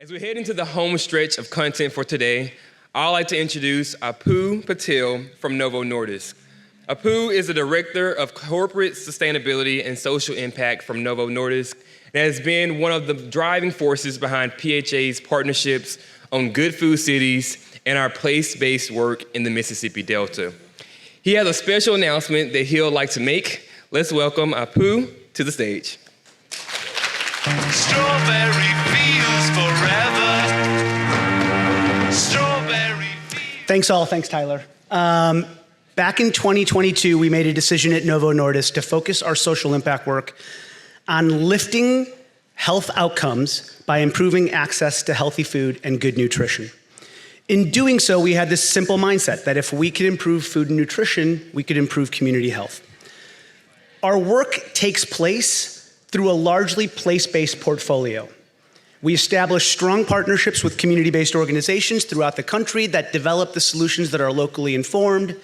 As we head into the home stretch of content for today, I'd like to introduce Apu Patel from Novo Nordisk. Apu is the Director of Corporate Sustainability and Social Impact from Novo Nordisk and has been one of the driving forces behind PHA's partnerships on Good Food Cities and our place-based work in the Mississippi Delta. He has a special announcement that he'll like to make. Let's welcome Apu to the stage. Strawberry fields forever. Strawberry fields. Thanks all, thanks Tyler. Back in 2022, we made a decision at Novo Nordisk to focus our social impact work on lifting health outcomes by improving access to healthy food and good nutrition. In doing so, we had this simple mindset that if we could improve food and nutrition, we could improve community health. Our work takes place through a largely place-based portfolio. We establish strong partnerships with community-based organizations throughout the country that develop the solutions that are locally informed,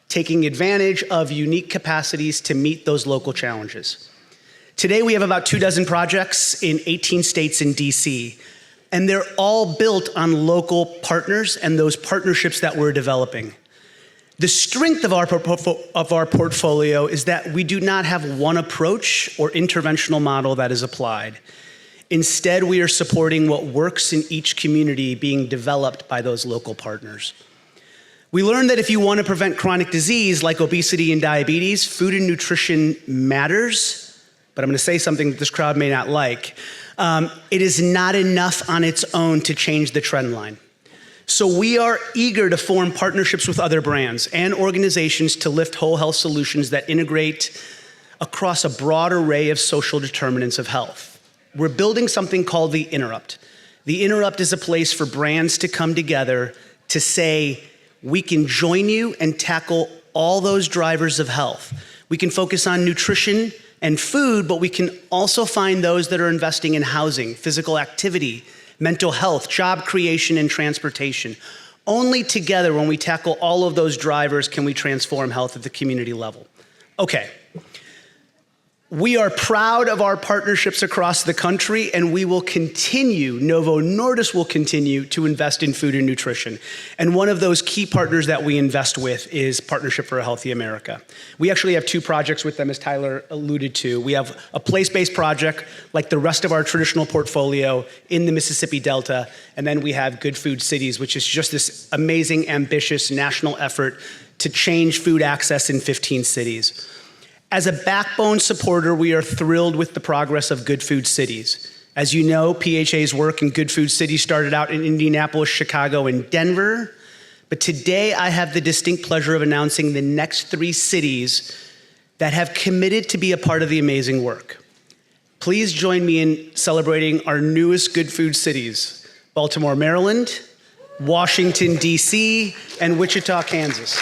taking advantage of unique capacities to meet those local challenges. Today, we have about 24 projects in 18 states and DC, and they're all built on local partners and those partnerships that we're developing. The strength of our portfolio is that we do not have one approach or interventional model that is applied. Instead, we are supporting what works in each community being developed by those local partners. We learned that if you want to prevent chronic disease like obesity and diabetes, food and nutrition matters, but I'm going to say something that this crowd may not like. It is not enough on its own to change the trend line. So we are eager to form partnerships with other brands and organizations to lift whole health solutions that integrate across a broad array of social determinants of health. We're building something called The Interrupt. The Interrupt is a place for brands to come together to say, we can join you and tackle all those drivers of health. We can focus on nutrition and food, but we can also find those that are investing in housing, physical activity, mental health, job creation, and transportation. Only together, when we tackle all of those drivers, can we transform health at the community level. Okay. We are proud of our partnerships across the country, and we will continue, Novo Nordisk will continue to invest in food and nutrition. And one of those key partners that we invest with is Partnership for a Healthy America. We actually have 2 projects with them, as Tyler alluded to. We have a place-based project, like the rest of our traditional portfolio, in the Mississippi Delta, and then we have Good Food Cities, which is just this amazing, ambitious national effort to change food access in 15 cities. As a backbone supporter, we are thrilled with the progress of Good Food Cities. As you know, PHA's work in Good Food Cities started out in Indianapolis, Chicago, and Denver. But today, I have the distinct pleasure of announcing the next 3 cities that have committed to be a part of the amazing work. Please join me in celebrating our newest Good Food Cities: Baltimore, Maryland, Washington, DC, and Wichita, Kansas.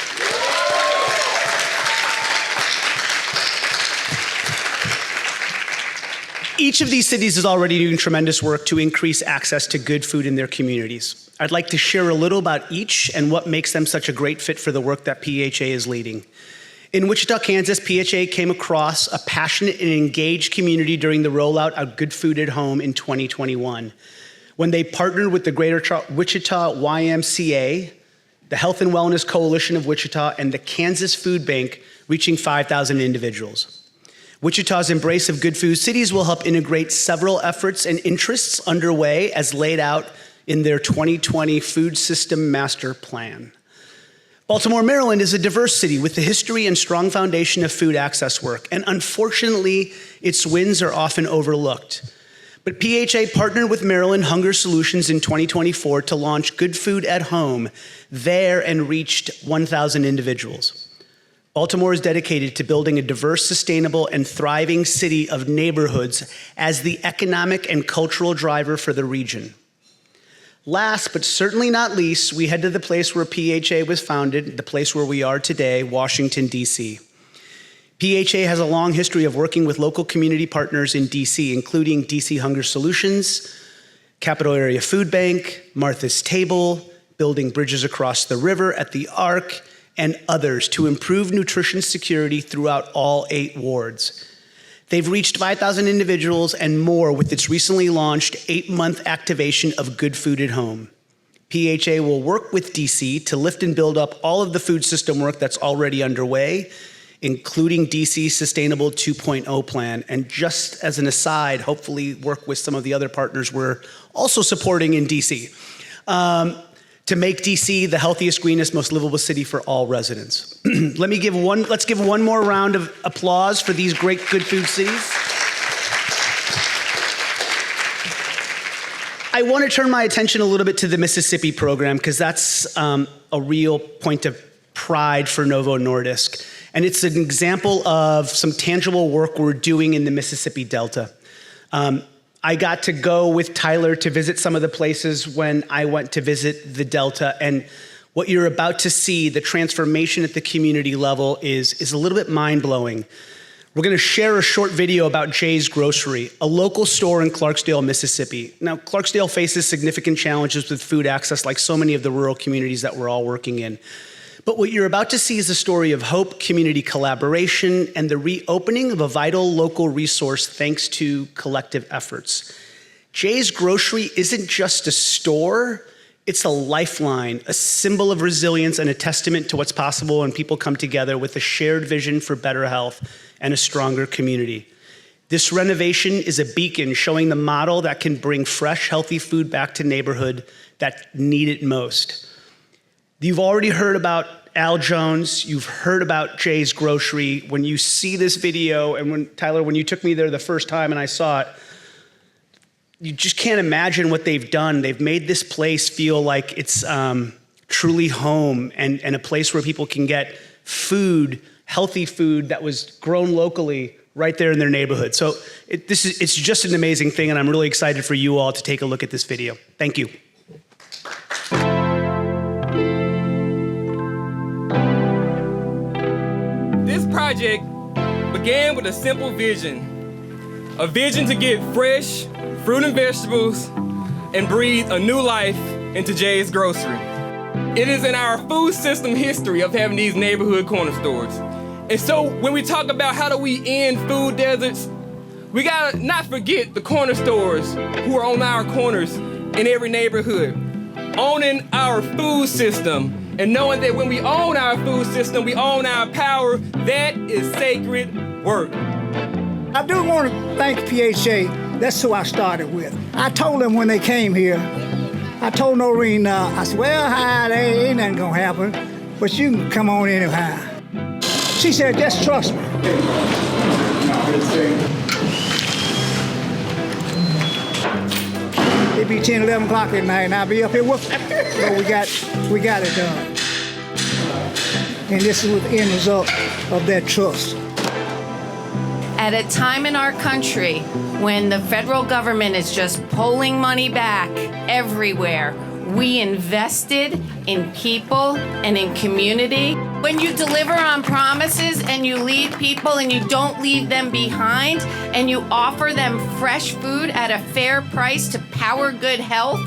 Each of these cities is already doing tremendous work to increase access to good food in their communities. I'd like to share a little about each and what makes them such a great fit for the work that PHA is leading. In Wichita, Kansas, PHA came across a passionate and engaged community during the rollout of Good Food at Home in 2021, when they partnered with the Greater Wichita YMCA, the Health and Wellness Coalition of Wichita, and the Kansas Food Bank, reaching 5,000 individuals. Wichita's embrace of Good Food Cities will help integrate several efforts and interests underway as laid out in their 2020 Food System Master Plan. Baltimore, Maryland is a diverse city with a history and strong foundation of food access work, and unfortunately, its wins are often overlooked. But PHA partnered with Maryland Hunger Solutions in 2024 to launch Good Food at Home there and reached 1,000 individuals. Baltimore is dedicated to building a diverse, sustainable, and thriving city of neighborhoods as the economic and cultural driver for the region. Last, but certainly not least, we head to the place where PHA was founded, the place where we are today, Washington, DC. PHA has a long history of working with local community partners in DC, including DC Hunger Solutions, Capital Area Food Bank, Martha's Table, building bridges across the river at the Ark, and others to improve nutrition security throughout all 8 wards. They've reached 5,000 individuals and more with its recently launched 8-month activation of Good Food at Home. PHA will work with DC to lift and build up all of the food system work that's already underway, including DC's Sustainable 2.0 plan. And just as an aside, hopefully work with some of the other partners we're also supporting in DC to make DC the healthiest, greenest, most livable city for all residents. Let's give one more round of applause for these great good food cities. I want to turn my attention a little bit to the Mississippi program because that's a real point of pride for Novo Nordisk. And it's an example of some tangible work we're doing in the Mississippi Delta. I got to go with Tyler to visit some of the places when I went to visit the Delta. And what you're about to see, the transformation at the community level is a little bit mind-blowing. We're going to share a short video about Jay's Grocery, a local store in Clarksdale, Mississippi. Now, Clarksdale faces significant challenges with food access like so many of the rural communities that we're all working in. But what you're about to see is a story of hope, community collaboration, and the reopening of a vital local resource thanks to collective efforts. Jay's Grocery isn't just a store, it's a lifeline, a symbol of resilience and a testament to what's possible when people come together with a shared vision for better health and a stronger community. This renovation is a beacon showing the model that can bring fresh, healthy food back to neighborhood that need it most. You've already heard about Al Jones. You've heard about Jay's Grocery. When you see this video, and Tyler, when you took me there the first time and I saw it, you just can't imagine what they've done. They've made this place feel like it's truly home and a place where people can get food, healthy food that was grown locally right there in their neighborhood. So it's just an amazing thing, and I'm really excited for you all to take a look at this video. Thank you. This project began with a simple vision. A vision to get fresh fruit and vegetables and breathe a new life into Jay's Grocery. It is in our food system history of having these neighborhood corner stores. And so when we talk about how do we end food deserts, we gotta not forget the corner stores who are on our corners in every neighborhood, owning our food system and knowing that when we own our food system, we own our power. That is sacred work. I do want to thank PHA. That's who I started with. I told them when they came here, I told Noreen, I said, well, hi, there ain't nothing gonna happen, but you can come on anyhow. She said, just trust me. It'd be 10, 11 o'clock at night, and I'll be up here with them. But we got it done. And this is the end result of that trust. At a time in our country when the federal government is just pulling money back everywhere, we invested in people and in community. When you deliver on promises and you lead people and you don't leave them behind and you offer them fresh food at a fair price to power good health,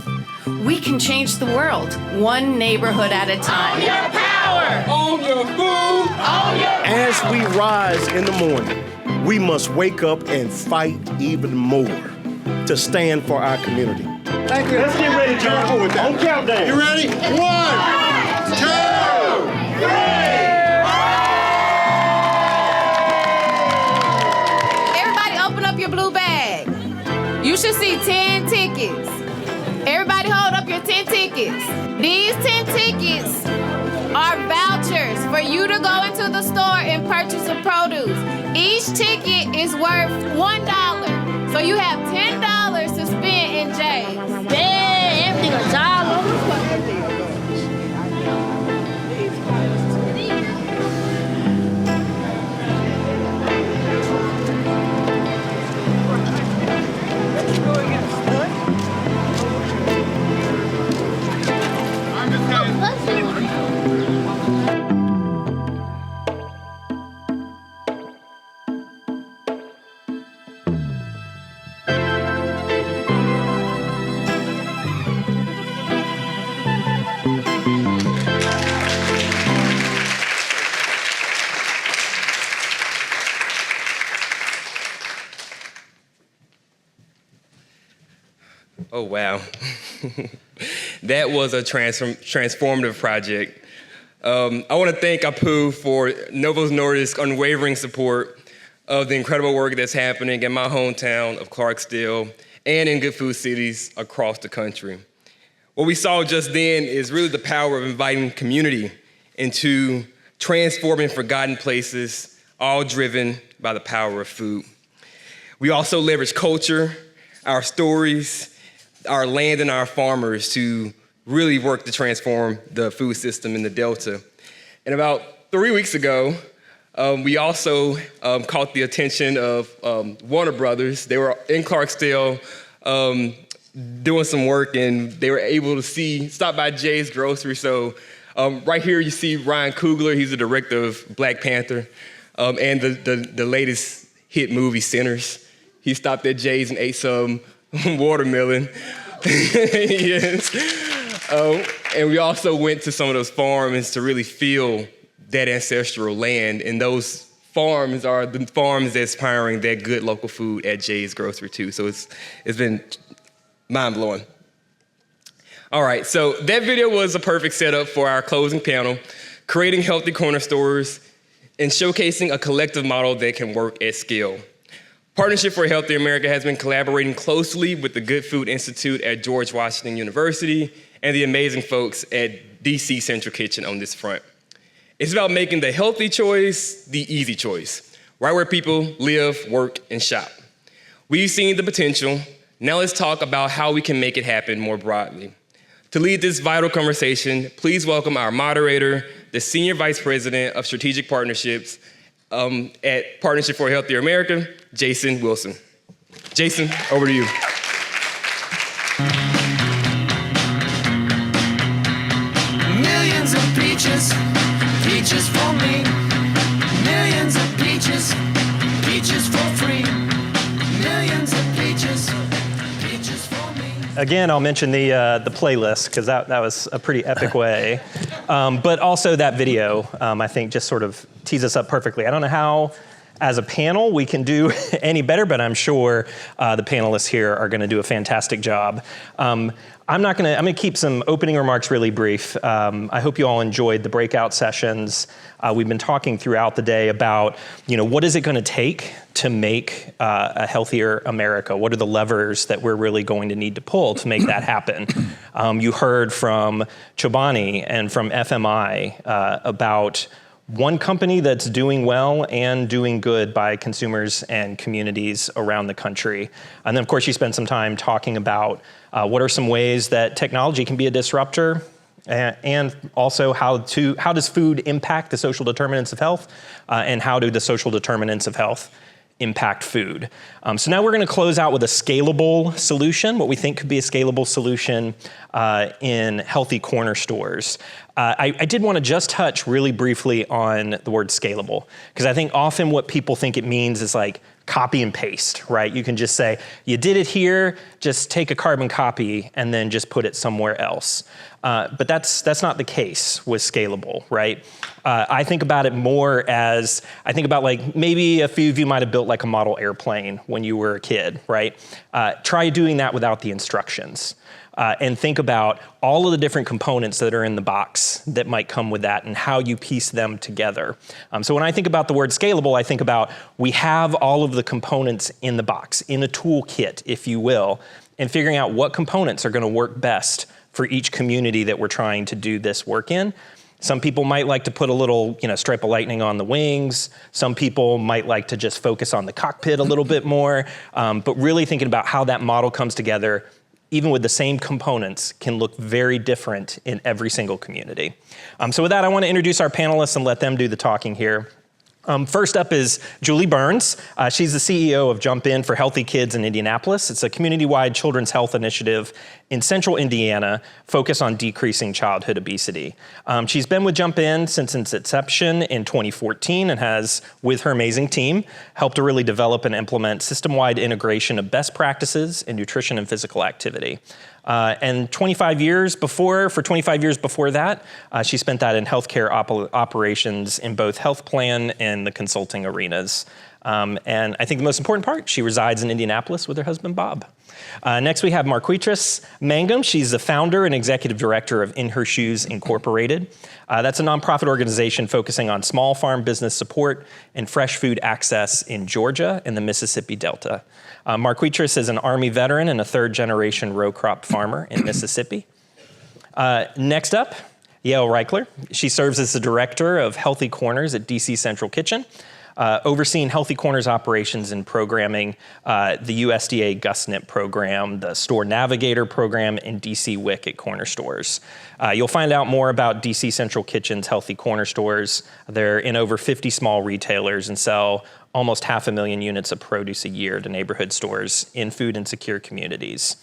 we can change the world, one neighborhood at a time. Own your power! Own your food! Own your power! As we rise in the morning, we must wake up and fight even more to stand for our community. Thank you. Let's get ready, John. On countdown. You ready? 1, 2, 3. Everybody open up your blue bag. You should see 10 tickets. Everybody hold up your 10 tickets. These 10 tickets are vouchers for you to go into the store and purchase some produce. Each ticket is worth $1. So you have $10 to spend in Jay's. Yeah, everything is all over the place. Oh, wow. That was a transformative project. I want to thank Apu for Novo Nordisk's unwavering support of the incredible work that's happening in my hometown of Clarksdale and in good food cities across the country. What we saw just then is really the power of inviting community into transforming forgotten places, all driven by the power of food. We also leverage culture, our stories, our land, and our farmers to really work to transform the food system in the Delta. And about 3 weeks ago, we also caught the attention of Warner Brothers. They were in Clarksdale doing some work, and they were able to stop by Jay's Grocery. So right here you see Ryan Coogler. He's the director of Black Panther and the latest hit movie, Sinners. He stopped at Jay's and ate some watermelon. Yes. And we also went to some of those farms to really feel that ancestral land. And those farms are the farms that's powering that good local food at Jay's Grocery too. So it's been mind-blowing. All right, so that video was a perfect setup for our closing panel, creating healthy corner stores and showcasing a collective model that can work at scale. Partnership for a Healthier America has been collaborating closely with the Good Food Institute at George Washington University and the amazing folks at DC Central Kitchen on this front. It's about making the healthy choice the easy choice, right where people live, work, and shop. We've seen the potential. Now let's talk about how we can make it happen more broadly. To lead this vital conversation, please welcome our moderator, the Senior Vice President of Strategic Partnerships at Partnership for a Healthier America, Jason Wilson. Jason, over to you. Millions of peaches, peaches for me. Millions of peaches, peaches for free. Millions of peaches, peaches for me. Again, I'll mention the playlist because that was a pretty epic way. But also that video, I think just sort of tees us up perfectly. I don't know how, as a panel, we can do any better, but I'm sure the panelists here are gonna do a fantastic job. I'm gonna keep some opening remarks really brief. I hope you all enjoyed the breakout sessions. We've been talking throughout the day about, what is it gonna take to make a healthier America? What are the levers that we're really going to need to pull to make that happen? You heard from Chobani and from FMI about one company that's doing well and doing good by consumers and communities around the country. And then, of course, you spent some time talking about what are some ways that technology can be a disruptor, and also how does food impact the social determinants of health, and how do the social determinants of health impact food. So now we're going to close out with a scalable solution, what we think could be a scalable solution in healthy corner stores. I did want to just touch really briefly on the word scalable, because I think often what people think it means is like copy and paste, right? You can just say, you did it here, just take a carbon copy and then just put it somewhere else. But that's not the case with scalable, right? I think about it more as, I think about like, maybe a few of you might have built like a model airplane when you were a kid, right? Try doing that without the instructions. And think about all of the different components that are in the box that might come with that and how you piece them together. So when I think about the word scalable, I think about we have all of the components in the box, in a toolkit, if you will, and figuring out what components are going to work best for each community that we're trying to do this work in. Some people might like to put a little, stripe of lightning on the wings. Some people might like to just focus on the cockpit a little bit more. But really thinking about how that model comes together, even with the same components, can look very different in every single community. So with that, I want to introduce our panelists and let them do the talking here. First up is Julie Burns. She's the CEO of Jump In for Healthy Kids in Indianapolis. It's a community-wide children's health initiative in central Indiana focused on decreasing childhood obesity. She's been with Jump In since its inception in 2014 and has, with her amazing team, helped to really develop and implement system-wide integration of best practices in nutrition and physical activity. And 25 years before that, she spent that in healthcare operations in both health plan and the consulting arenas. And I think the most important part, she resides in Indianapolis with her husband, Bob. Next, we have Marquitrice Mangham. She's the founder and executive director of In Her Shoes Incorporated. That's a nonprofit organization focusing on small farm business support and fresh food access in Georgia and the Mississippi Delta. Marquitrice is an Army veteran and a third-generation row crop farmer in Mississippi. Next up, Yael Reichler. She serves as the director of Healthy Corners at DC Central Kitchen, overseeing Healthy Corners operations and programming, the USDA GusNIP program, the Store Navigator program, and DC WIC at corner stores. You'll find out more about DC Central Kitchen's Healthy Corner stores. They're in over 50 small retailers and sell almost 500,000 units of produce a year to neighborhood stores in food insecure communities.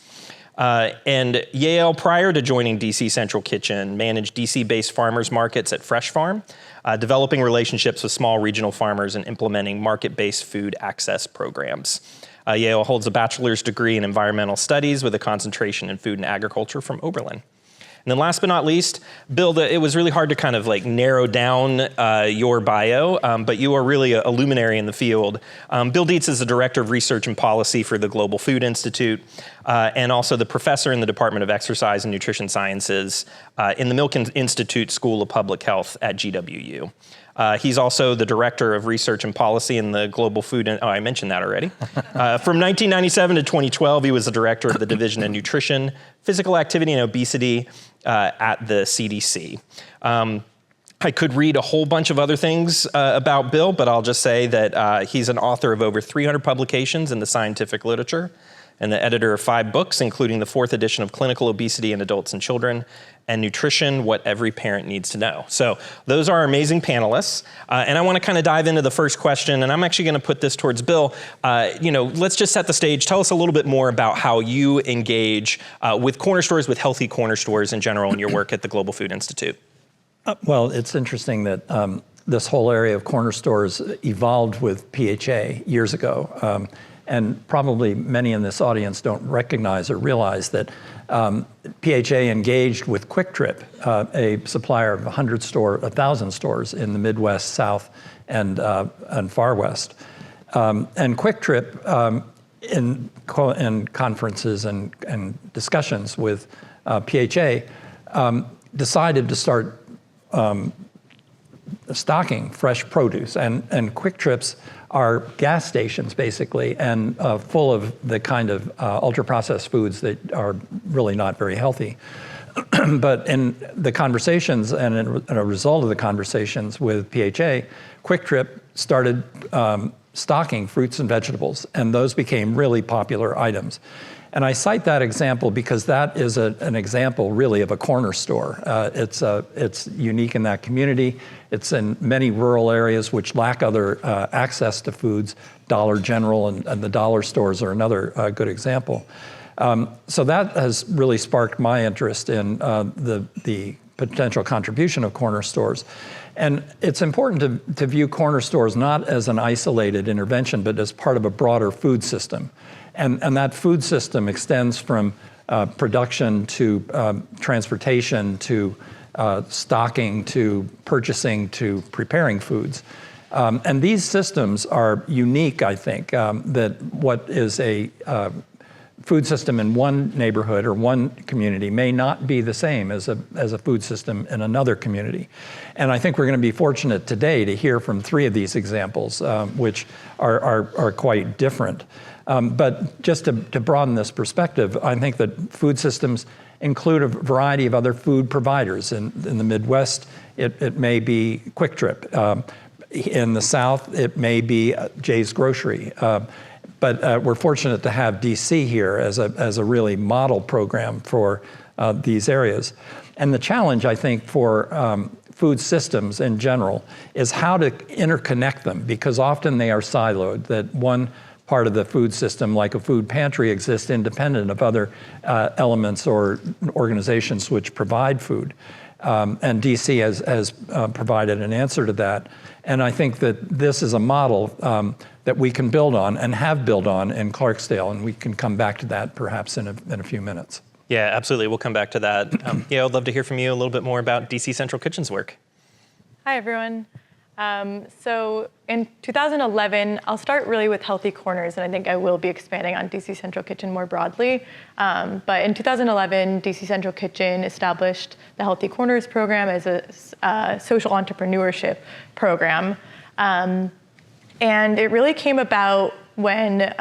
And Yael, prior to joining DC Central Kitchen, managed DC-based farmers markets at Fresh Farm, developing relationships with small regional farmers and implementing market-based food access programs. Yael holds a bachelor's degree in environmental studies with a concentration in food and agriculture from Oberlin. And then last but not least, Bill, it was really hard to kind of like narrow down your bio, but you are really a luminary in the field. Bill Dietz is the Director of Research and Policy for the Global Food Institute, and also the professor in the Department of Exercise and Nutrition Sciences in the Milken Institute School of Public Health at GWU. He's also the Director of Research and Policy in the Global Food, I mentioned that already. From 1997 to 2012, he was the Director of the Division of Nutrition, Physical Activity and Obesity at the CDC. I could read a whole bunch of other things about Bill, but I'll just say that he's an author of over 300 publications in the scientific literature and the editor of 5 books, including the 4th edition of Clinical Obesity in Adults and Children and Nutrition, What Every Parent Needs to Know. So those are our amazing panelists. And I want to kind of dive into the first question, and I'm actually going to put this towards Bill. Let's just set the stage. Tell us a little bit more about how you engage with corner stores, with healthy corner stores in general, in your work at the Global Food Institute. Well, it's interesting that this whole area of corner stores evolved with PHA years ago. And probably many in this audience don't recognize or realize that PHA engaged with Quick Trip, a supplier of 1,000 stores in the Midwest, South, and Far West. And Quick Trip, in conferences and discussions with PHA, decided to start stocking fresh produce. And Quick Trips are gas stations, basically, and full of the kind of ultra-processed foods that are really not very healthy. But in the conversations and in a result of the conversations with PHA, Quick Trip started stocking fruits and vegetables, and those became really popular items. And I cite that example because that is an example really of a corner store. It's unique in that community. It's in many rural areas which lack other access to foods. Dollar General and the dollar stores are another good example. So that has really sparked my interest in the potential contribution of corner stores. And it's important to view corner stores not as an isolated intervention, but as part of a broader food system. And that food system extends from production to transportation to stocking to purchasing to preparing foods. And these systems are unique, I think, that what is a food system in one neighborhood or one community may not be the same as a food system in another community. And I think we're going to be fortunate today to hear from 3 of these examples, which are quite different. But just to broaden this perspective, I think that food systems include a variety of other food providers. In the Midwest, it may be Quick Trip. In the South, it may be Jay's Grocery. But we're fortunate to have DC here as a really model program for these areas. And the challenge, I think, for food systems in general is how to interconnect them, because often they are siloed, that one part of the food system, like a food pantry, exists independent of other elements or organizations which provide food. And DC has provided an answer to that. And I think that this is a model that we can build on and have built on in Clarksdale, and we can come back to that perhaps in a few minutes. Yeah, absolutely. We'll come back to that. Yeah, I'd love to hear from you a little bit more about DC Central Kitchen's work. Hi, everyone. So in 2011, I'll start really with Healthy Corners, and I think I will be expanding on DC Central Kitchen more broadly. But in 2011, DC Central Kitchen established the Healthy Corners program as a social entrepreneurship program. And it really came about when,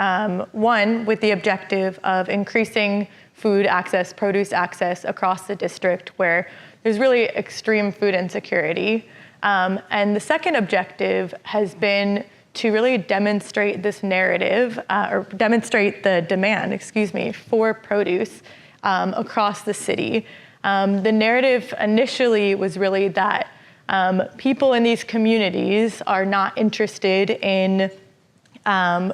one, with the objective of increasing food access, produce access across the district where there's really extreme food insecurity. And the second objective has been to really demonstrate this narrative, or demonstrate the demand, for produce across the city. The narrative initially was really that people in these communities are not interested in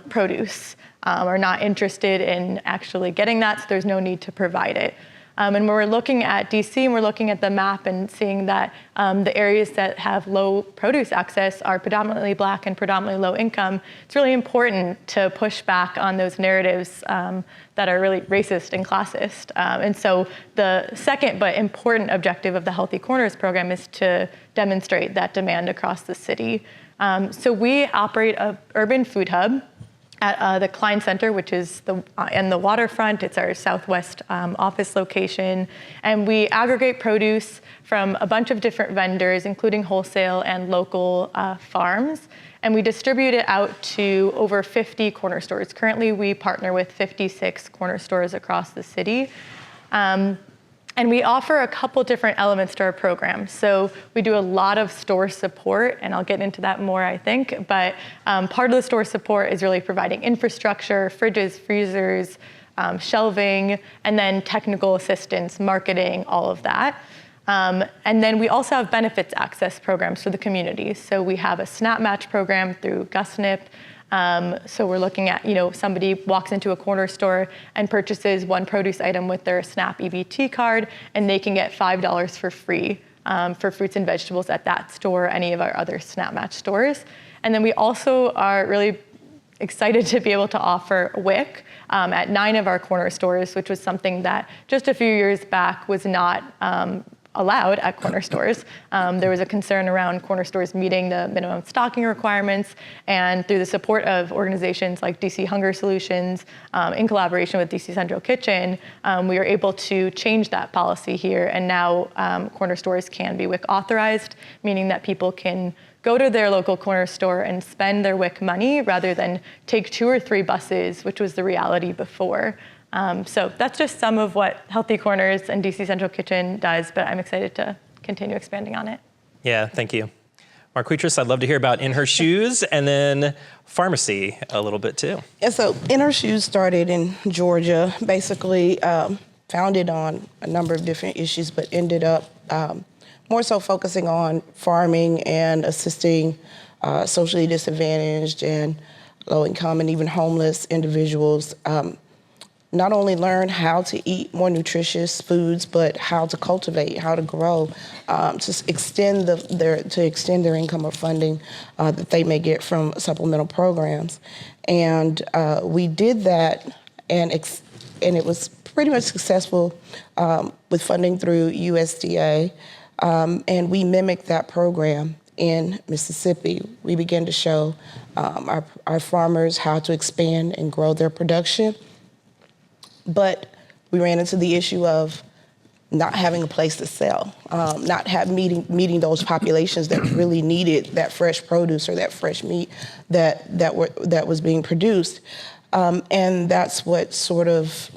produce, are not interested in actually getting that, so there's no need to provide it. And when we're looking at DC and we're looking at the map and seeing that the areas that have low produce access are predominantly Black and predominantly low income, it's really important to push back on those narratives that are really racist and classist. And so the second but important objective of the Healthy Corners program is to demonstrate that demand across the city. So we operate an urban food hub at the Klein Center, which is in the waterfront. It's our southwest office location. And we aggregate produce from a bunch of different vendors, including wholesale and local farms. And we distribute it out to over 50 corner stores. Currently, we partner with 56 corner stores across the city. And we offer a couple different elements to our program. So we do a lot of store support, and I'll get into that more, I think. But part of the store support is really providing infrastructure, fridges, freezers, shelving, and then technical assistance, marketing, all of that. And then we also have benefits access programs for the community. So we have a SNAP match program through GusNIP. So we're looking at, somebody walks into a corner store and purchases one produce item with their SNAP EBT card, and they can get $5 for free for fruits and vegetables at that store, or any of our other SNAP Match stores. And then we also are really excited to be able to offer WIC at 9 of our corner stores, which was something that just a few years back was not allowed at corner stores. There was a concern around corner stores meeting the minimum stocking requirements, and through the support of organizations like DC Hunger Solutions, in collaboration with DC Central Kitchen, we were able to change that policy here, and now corner stores can be WIC authorized, meaning that people can go to their local corner store and spend their WIC money rather than take 2 or 3 buses, which was the reality before. So that's just some of what Healthy Corners and DC Central Kitchen does, but I'm excited to continue expanding on it. Yeah, thank you. Marquitrice, I'd love to hear about In Her Shoes, and then Farmacy a little bit too. Yeah, so In Her Shoes started in Georgia, basically founded on a number of different issues, but ended up more so focusing on farming and assisting socially disadvantaged and low-income and even homeless individuals not only learn how to eat more nutritious foods, but how to cultivate, how to grow, to extend their income or funding that they may get from supplemental programs. And we did that, and it was pretty much successful with funding through USDA, and we mimicked that program in Mississippi. We began to show our farmers how to expand and grow their production. But we ran into the issue of not having a place to sell, not meeting those populations that really needed that fresh produce or that fresh meat that was being produced, and that's what sort of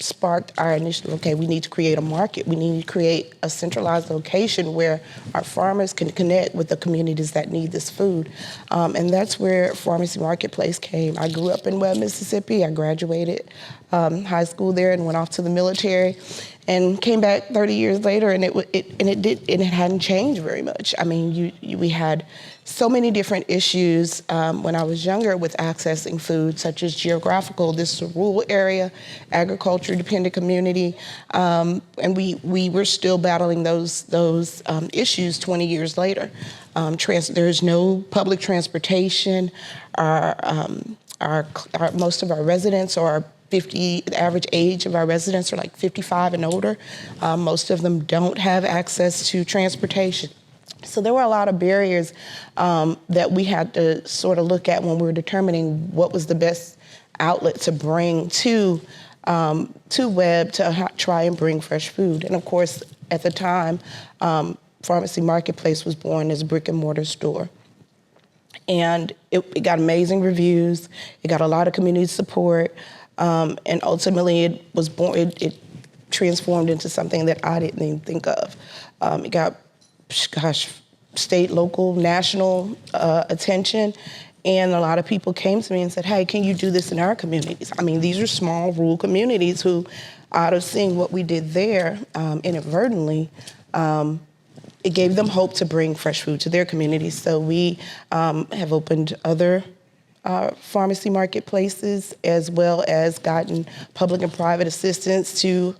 sparked our initiative. Okay, we need to create a market. We need to create a centralized location where our farmers can connect with the communities that need this food. And that's where Farmacy Marketplace came. I grew up in Webb, Mississippi. I graduated high school there and went off to the military and came back 30 years later, and it hadn't changed very much. I mean, we had so many different issues when I was younger with accessing food, such as geographical. This is a rural area, agriculture-dependent community, and we were still battling those issues 20 years later. There's no public transportation. Most of our residents are the average age of our residents are like 55 and older. Most of them don't have access to transportation. So there were a lot of barriers that we had to sort of look at when we were determining what was the best outlet to bring to Webb to try and bring fresh food. And of course, at the time, Farmacy Marketplace was born as a brick and mortar store. And it got amazing reviews. It got a lot of community support. And ultimately, it was born. It transformed into something that I didn't even think of. It got, state, local, national attention. And a lot of people came to me and said, hey, can you do this in our communities? I mean, these are small rural communities who, out of seeing what we did there inadvertently, it gave them hope to bring fresh food to their communities. So we have opened other pharmacy marketplaces, as well as gotten public and private assistance to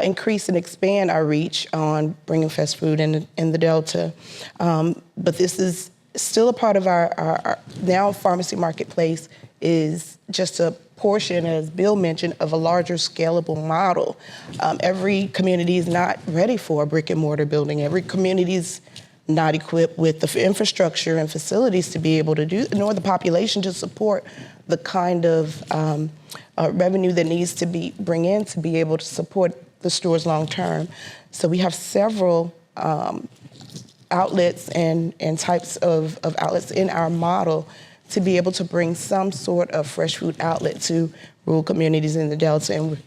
increase and expand our reach on bringing fresh food in the Delta. But this is still a part of our now Pharmacy Marketplace is just a portion, as Bill mentioned, of a larger scalable model. Every community is not ready for a brick and mortar building. Every community is not equipped with the infrastructure and facilities to be able to do, nor the population to support the kind of revenue that needs to be bring in to be able to support the stores long term. So we have several outlets and types of outlets in our model to be able to bring some sort of fresh food outlet to rural communities in the Delta, and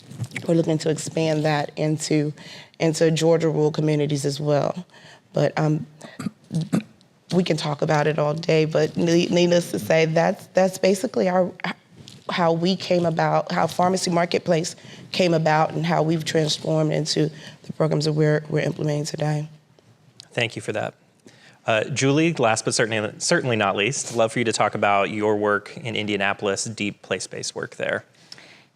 we're looking to expand that into Georgia rural communities as well. But we can talk about it all day, but needless to say, that's basically how we came about, how Pharmacy Marketplace came about, and how we've transformed into the programs that we're implementing today. Thank you for that. Julie, last but certainly not least, love for you to talk about your work in Indianapolis, deep place-based work there.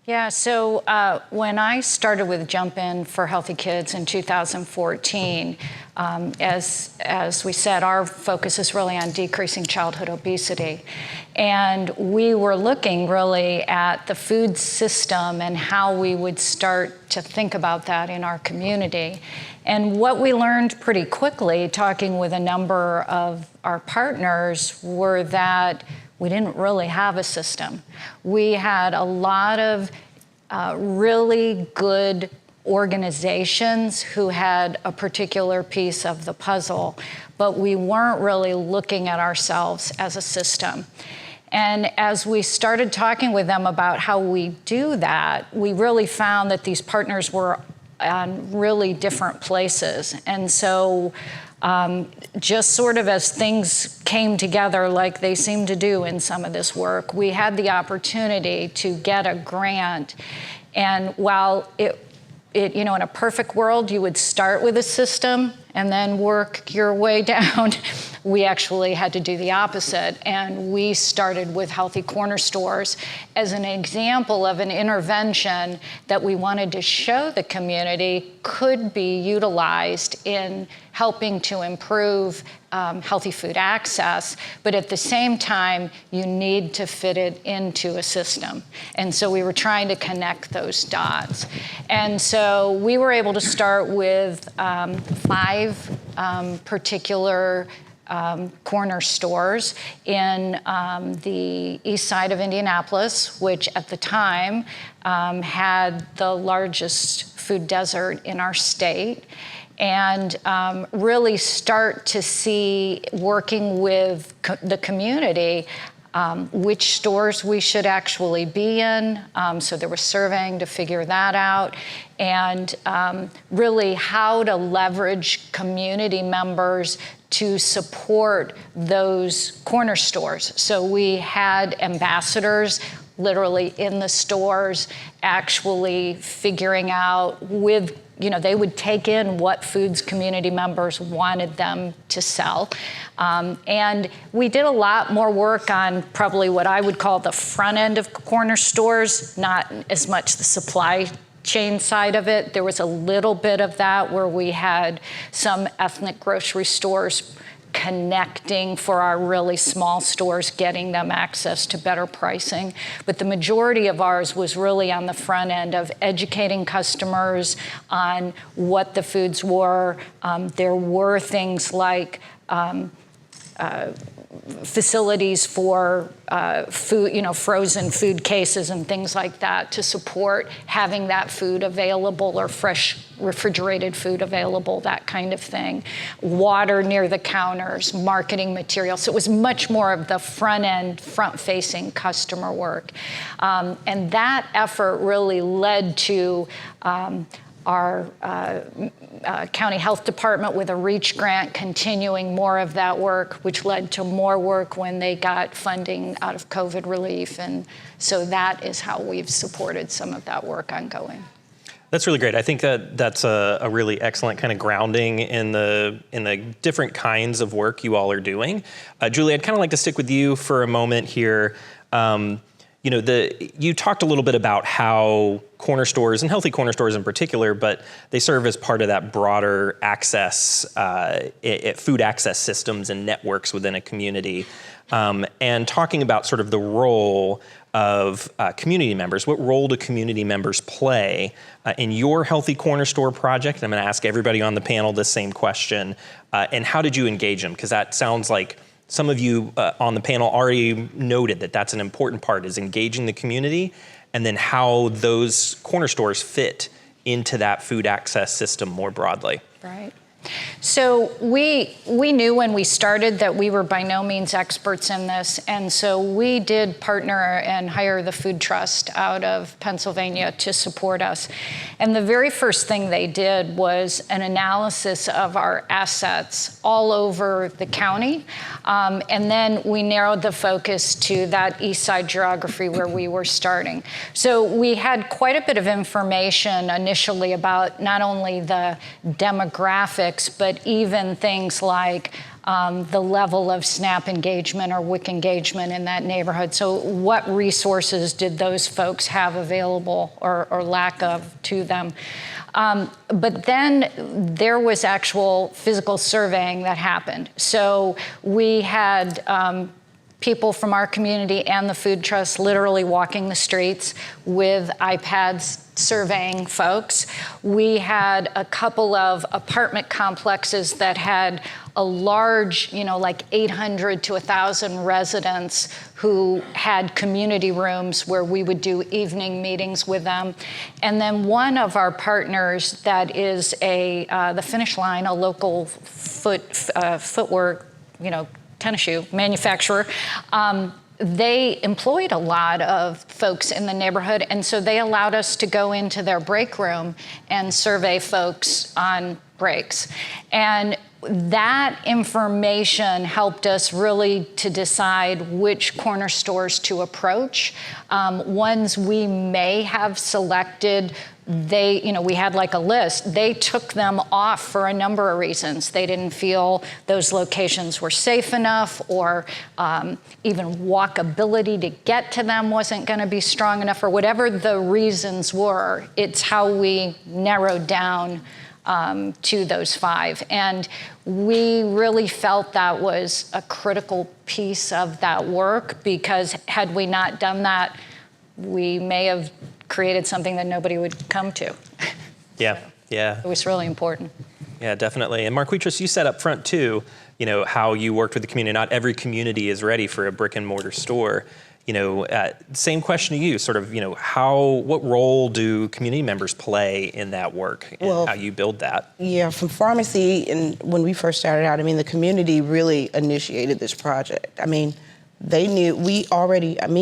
Yeah, so when I started with Jump In for Healthy Kids in 2014, as we said, our focus is really on decreasing childhood obesity. And we were looking really at the food system and how we would start to think about that in our community. And what we learned pretty quickly, talking with a number of our partners, were that we didn't really have a system. We had a lot of really good organizations who had a particular piece of the puzzle, but we weren't really looking at ourselves as a system. And as we started talking with them about how we do that, we really found that these partners were on really different places. And so just sort of as things came together like they seem to do in some of this work, we had the opportunity to get a grant. And while it you know, in a perfect world, you would start with a system and then work your way down. We actually had to do the opposite, and we started with Healthy Corner Stores as an example of an intervention that we wanted to show the community could be utilized in helping to improve healthy food access, but at the same time, you need to fit it into a system. And so we were trying to connect those dots. And so we were able to start with 5 particular corner stores in the east side of Indianapolis, which at the time had the largest food desert in our state, and really start to see, working with the community, which stores we should actually be in. So there was surveying to figure that out, and really how to leverage community members to support those corner stores. So we had ambassadors literally in the stores, actually figuring out with, you know, they would take in what foods community members wanted them to sell. And we did a lot more work on probably what I would call the front end of corner stores, not as much the supply chain side of it. There was a little bit of that where we had some ethnic grocery stores connecting for our really small stores, getting them access to better pricing. But the majority of ours was really on the front end of educating customers on what the foods were. There were things like facilities for food, frozen food cases and things like that to support having that food available or fresh refrigerated food available, that kind of thing. Water near the counters, marketing materials. So it was much more of the front-facing customer work. And that effort really led to our county health department with a REACH grant continuing more of that work, which led to more work when they got funding out of COVID relief. And so that is how we've supported some of that work ongoing. That's really great. I think that that's a really excellent kind of grounding in the different kinds of work you all are doing. Julie, I'd kind of like to stick with you for a moment here. You talked a little bit about how corner stores, and healthy corner stores in particular, but they serve as part of that broader access, food access systems and networks within a community. And talking about sort of the role of community members. What role do community members play in your Healthy Corner Store project? I'm going to ask everybody on the panel this same question. And how did you engage them? Because that sounds like some of you on the panel already noted that that's an important part, is engaging the community, and then how those corner stores fit into that food access system more broadly. Right. So we knew when we started that we were by no means experts in this, and so we did partner and hire the Food Trust out of Pennsylvania to support us. And the very first thing they did was an analysis of our assets all over the county, and then we narrowed the focus to that east side geography where we were starting. So we had quite a bit of information initially about not only the demographics, but even things like the level of SNAP engagement or WIC engagement in that neighborhood. So what resources did those folks have available or lack of to them? But then there was actual physical surveying that happened. So we had people from our community and the Food Trust literally walking the streets with iPads surveying folks. We had a couple of apartment complexes that had a large, like 800 to 1,000 residents who had community rooms where we would do evening meetings with them. And then one of our partners that is the Finish Line, a local footwear, tennis shoe manufacturer, they employed a lot of folks in the neighborhood, and so they allowed us to go into their break room and survey folks on breaks. And that information helped us really to decide which corner stores to approach. Ones we may have selected, we had like a list. They took them off for a number of reasons. They didn't feel those locations were safe enough, or even walkability to get to them wasn't going to be strong enough, or whatever the reasons were. It's how we narrowed down to those 5. And we really felt that was a critical piece of that work, because had we not done that, we may have created something that nobody would come to. Yeah. It was really important. Yeah, definitely. And Marquitrice, you said up front too, how you worked with the community. Not every community is ready for a brick and mortar store. Same question to you, sort of, what role do community members play in that work and how you build that? Yeah, from Farmacy, and when we first started out, the community really initiated this project. They knew, me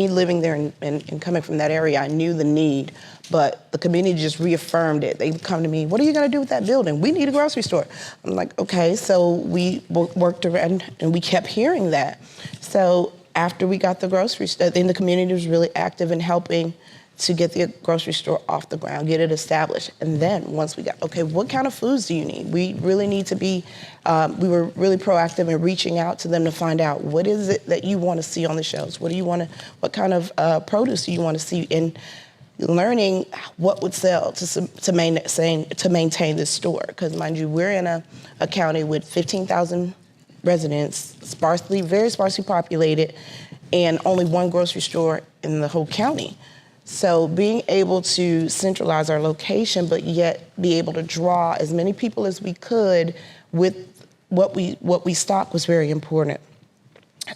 living there and coming from that area, I knew the need, but the community just reaffirmed it. They would come to me, what are you gonna do with that building? We need a grocery store. I'm like, okay, so we worked around and we kept hearing that. So after we got the grocery store, then the community was really active in helping to get the grocery store off the ground, get it established. And then once we got, okay, what kind of foods do you need? We really need to be, we were really proactive in reaching out to them to find out, what is it that you want to see on the shelves? What what kind of produce do you want to see? And learning what would sell to maintain this store. Because mind you, we're in a county with 15,000 residents, very sparsely populated, and only one grocery store in the whole county. So being able to centralize our location, but yet be able to draw as many people as we could with what we stock was very important.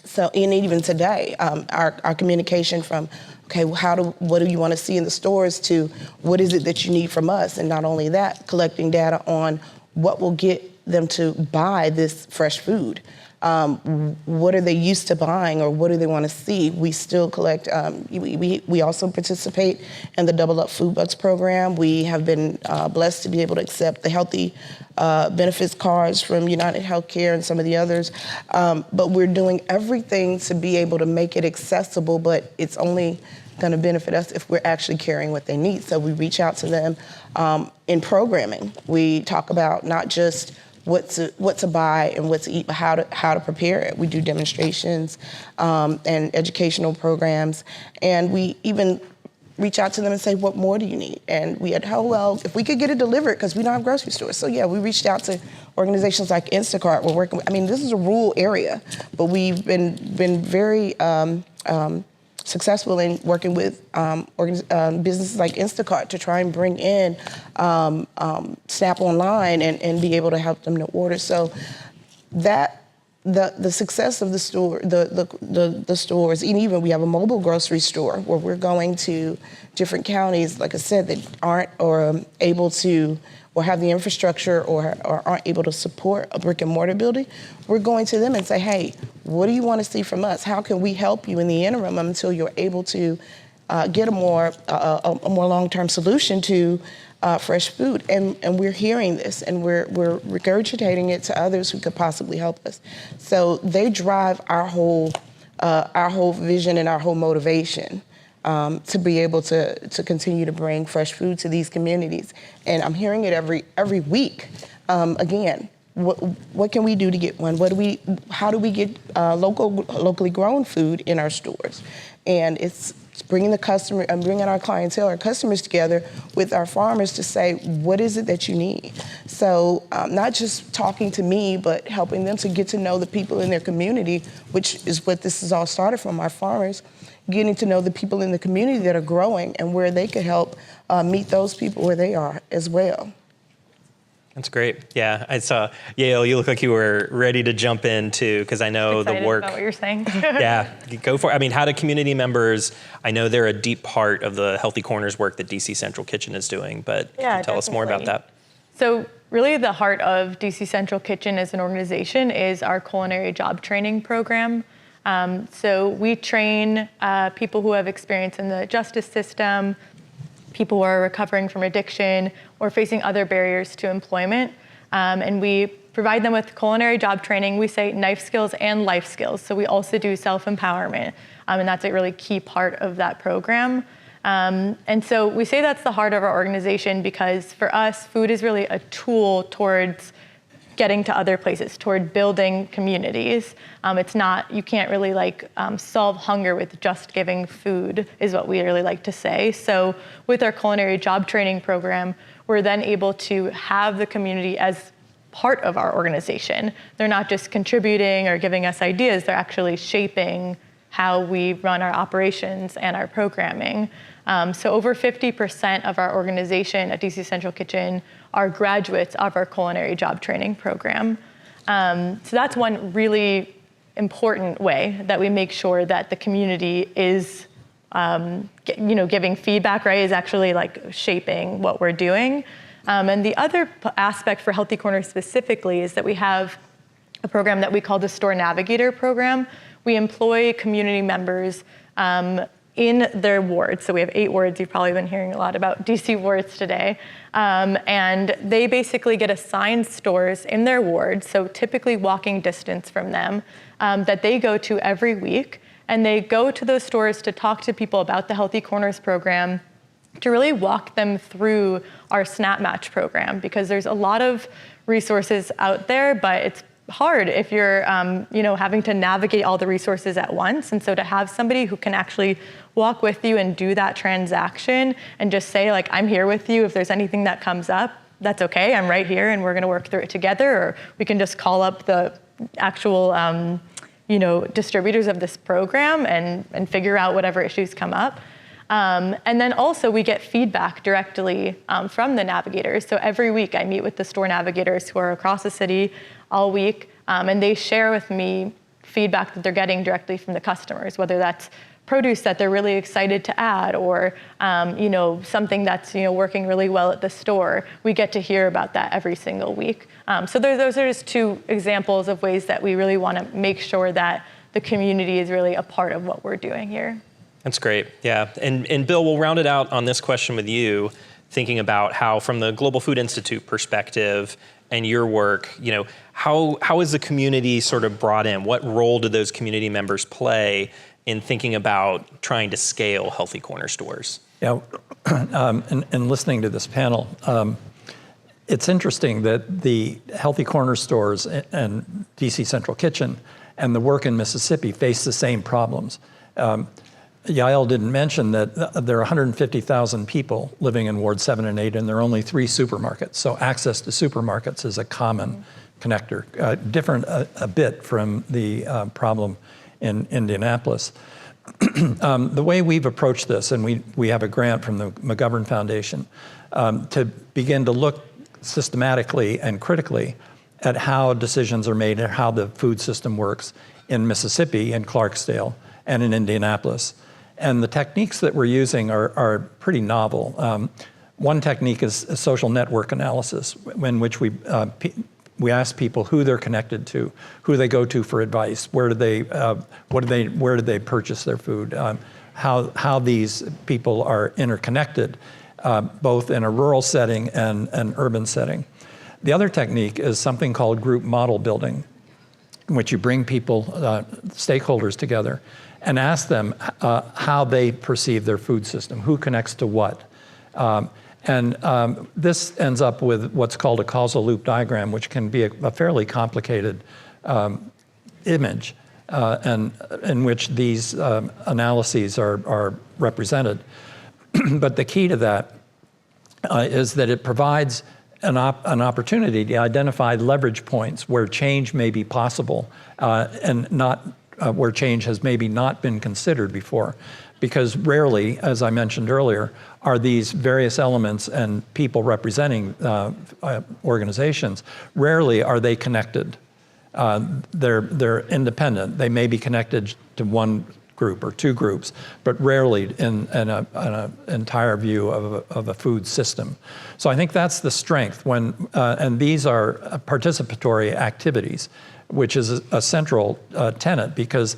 So, and even today, our communication from, okay, what do you want to see in the stores to what is it that you need from us? And not only that, collecting data on what will get them to buy this fresh food. What are they used to buying, or what do they want to see? We still collect, we also participate in the Double Up Food Bucks program. We have been blessed to be able to accept the healthy benefits cards from United Healthcare and some of the others. But we're doing everything to be able to make it accessible, but it's only going to benefit us if we're actually carrying what they need. So we reach out to them in programming. We talk about not just what to buy and what to eat, but how to prepare it. We do demonstrations and educational programs, and we even reach out to them and say, what more do you need? And we had, if we could get it delivered, because we don't have grocery stores. So yeah, we reached out to organizations like Instacart. We're working, this is a rural area, but we've been very successful in working with businesses like Instacart to try and bring in Snap Online and be able to help them to order. So that the success of the store, the stores, and even we have a mobile grocery store where we're going to different counties, like I said, that aren't or able to or have the infrastructure or aren't able to support a brick and mortar building. We're going to them and say, hey, what do you want to see from us? How can we help you in the interim until you're able to get a more long-term solution to fresh food? And we're hearing this, and we're regurgitating it to others who could possibly help us. So they drive our whole vision and our whole motivation to be able to continue to bring fresh food to these communities. And I'm hearing it every week. Again, what can we do to get one? How do we get locally grown food in our stores? And it's bringing the customer and bringing our clientele, our customers together with our farmers to say, what is it that you need? So not just talking to me, but helping them to get to know the people in their community, which is what this is all started from, our farmers, getting to know the people in the community that are growing and where they could help meet those people where they are as well. That's great. Yeah, I saw, Yael, you look like you were ready to jump into, because I know the work. About what you're saying. Yeah, go for it. How do community members, I know they're a deep part of the Healthy Corners work that DC Central Kitchen is doing, but can you tell us more about that? So really the heart of DC Central Kitchen as an organization is our culinary job training program. So we train people who have experience in the justice system, people who are recovering from addiction or facing other barriers to employment. And we provide them with culinary job training. We say knife skills and life skills. So we also do self-empowerment. And that's a really key part of that program. And so we say that's the heart of our organization because for us, food is really a tool towards getting to other places, toward building communities. It's not, you can't really solve hunger with just giving food is what we really like to say. So with our culinary job training program, we're then able to have the community as part of our organization. They're not just contributing or giving us ideas, they're actually shaping how we run our operations and our programming. So over 50% of our organization at DC Central Kitchen are graduates of our culinary job training program. So that's one really important way that we make sure that the community is, giving feedback, right, is actually shaping what we're doing. And the other aspect for Healthy Corners specifically is that we have a program that we call the Store Navigator program. We employ community members in their wards. So we have 8 wards. You've probably been hearing a lot about DC wards today. And they basically get assigned stores in their wards, so typically walking distance from them, that they go to every week. And they go to those stores to talk to people about the Healthy Corners program, to really walk them through our Snap Match program, because there's a lot of resources out there, but it's hard if you're having to navigate all the resources at once. And so to have somebody who can actually walk with you and do that transaction and just say, I'm here with you. If there's anything that comes up, that's okay. I'm right here and we're going to work through it together. Or we can just call up the actual distributors of this program and figure out whatever issues come up. And then also we get feedback directly from the navigators. So every week I meet with the store navigators who are across the city all week, and they share with me feedback that they're getting directly from the customers, whether that's produce that they're really excited to add, or something that's working really well at the store. We get to hear about that every single week. So those are just two examples of ways that we really want to make sure that the community is really a part of what we're doing here. That's great, yeah. And Bill, we'll round it out on this question with you, thinking about how, from the Global Food Institute perspective and your work, how is the community sort of brought in? What role do those community members play in thinking about trying to scale Healthy Corner stores? Yeah, and listening to this panel, it's interesting that the Healthy Corner stores and DC Central Kitchen and the work in Mississippi face the same problems. Yael didn't mention that there are 150,000 people living in Ward 7 and 8, and there are only 3 supermarkets. So access to supermarkets is a common connector, different a bit from the problem in Indianapolis. The way we've approached this, and we have a grant from the McGovern Foundation to begin to look systematically and critically at how decisions are made and how the food system works in Mississippi, in Clarksdale, and in Indianapolis. And the techniques that we're using are pretty novel. One technique is a social network analysis, in which we ask people who they're connected to, who they go to for advice, where do they purchase their food, how these people are interconnected, both in a rural setting and an urban setting. The other technique is something called group model building, in which you bring people, stakeholders together, and ask them how they perceive their food system, who connects to what. This ends up with what's called a causal loop diagram, which can be a fairly complicated image, and in which these analyses are represented. But the key to that is that it provides an opportunity to identify leverage points where change may be possible, and not where change has maybe not been considered before. Because rarely, as I mentioned earlier, are these various elements and people representing organizations, rarely are they connected. They're independent. They may be connected to one group or 2 groups, but rarely in an entire view of a food system. So I think that's the strength and these are participatory activities, which is a central tenet, because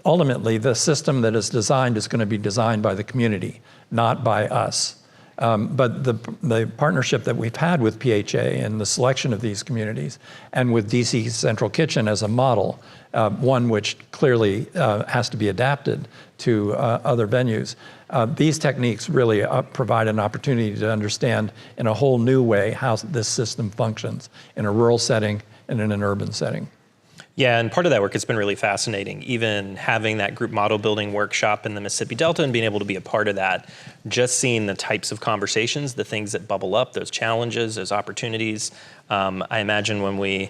ultimately the system that is designed is going to be designed by the community, not by us. But the partnership that we've had with PHA and the selection of these communities, and with DC Central Kitchen as a model, one which clearly has to be adapted to other venues, these techniques really provide an opportunity to understand in a whole new way how this system functions in a rural setting and in an urban setting. Yeah, and part of that work has been really fascinating. Even having that group model building workshop in the Mississippi Delta and being able to be a part of that, just seeing the types of conversations, the things that bubble up, those challenges, those opportunities. I imagine when we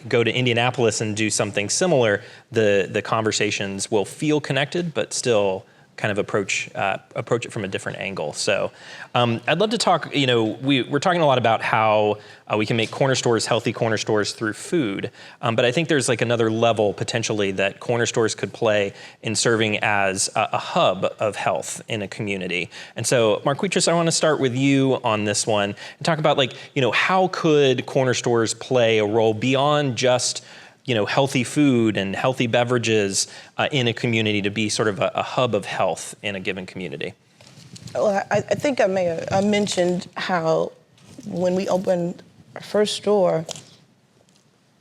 go to Indianapolis and do something similar, the conversations will feel connected, but still kind of approach it from a different angle. So I'd love to talk, we're talking a lot about how we can make corner stores healthy corner stores through food, but I think there's like another level potentially that corner stores could play in serving as a hub of health in a community. And so Marquitrice, I want to start with you on this one and talk about how could corner stores play a role beyond just healthy food and healthy beverages in a community to be sort of a hub of health in a given community? Well, I think I mentioned how when we opened our first store,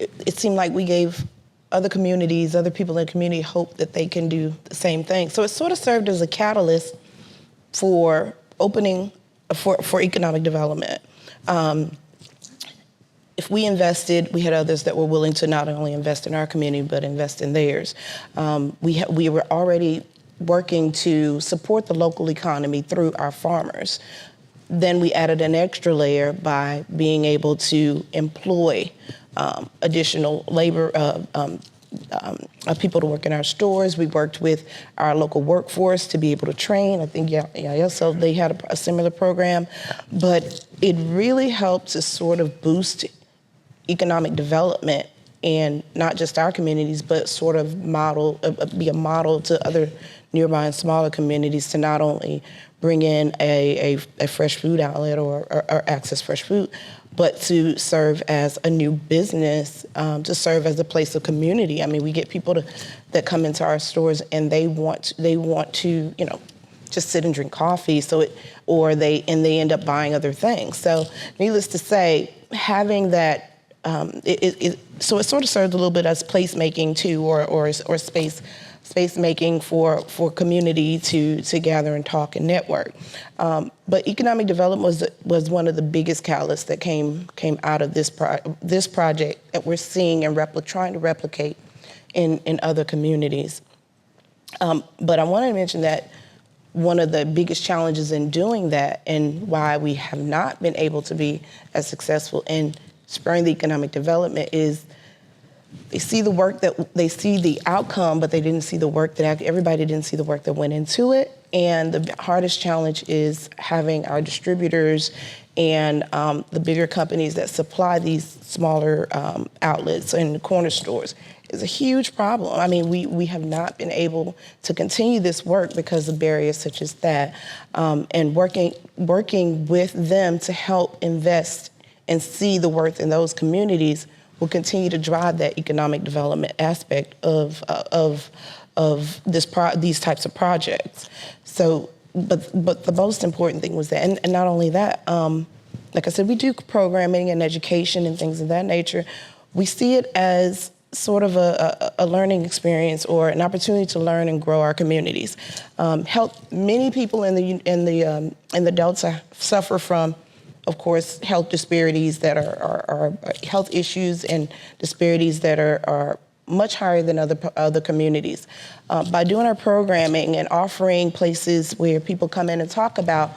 it seemed like we gave other communities, other people in the community hope that they can do the same thing. So it sort of served as a catalyst for opening, for economic development. If we invested, we had others that were willing to not only invest in our community, but invest in theirs. We were already working to support the local economy through our farmers. Then we added an extra layer by being able to employ additional labor, people to work in our stores. We worked with our local workforce to be able to train. I think Yael, so they had a similar program. But it really helped to sort of boost economic development in not just our communities, but sort of be a model to other nearby and smaller communities to not only bring in a fresh food outlet or access fresh food, but to serve as a new business, to serve as a place of community. I mean, we get people that come into our stores and they want to, just sit and drink coffee. Or they end up buying other things. So, needless to say, having that, so it sort of serves a little bit as placemaking too, or space making for community to gather and talk and network. But economic development was one of the biggest catalysts that came out of this project that we're seeing and trying to replicate in other communities. But I want to mention that one of the biggest challenges in doing that and why we have not been able to be as successful in spurring the economic development is they see the outcome, but they didn't see the work everybody didn't see the work that went into it. And the hardest challenge is having our distributors and the bigger companies that supply these smaller outlets and corner stores is a huge problem. I mean, we have not been able to continue this work because of barriers such as that. And working with them to help invest and see the worth in those communities will continue to drive that economic development aspect of these types of projects. So, but the most important thing was that, and not only that, like I said, we do programming and education and things of that nature. We see it as sort of a learning experience or an opportunity to learn and grow our communities. Many people in the Delta suffer from, of course, health disparities that are health issues and disparities that are much higher than other communities. By doing our programming and offering places where people come in and talk about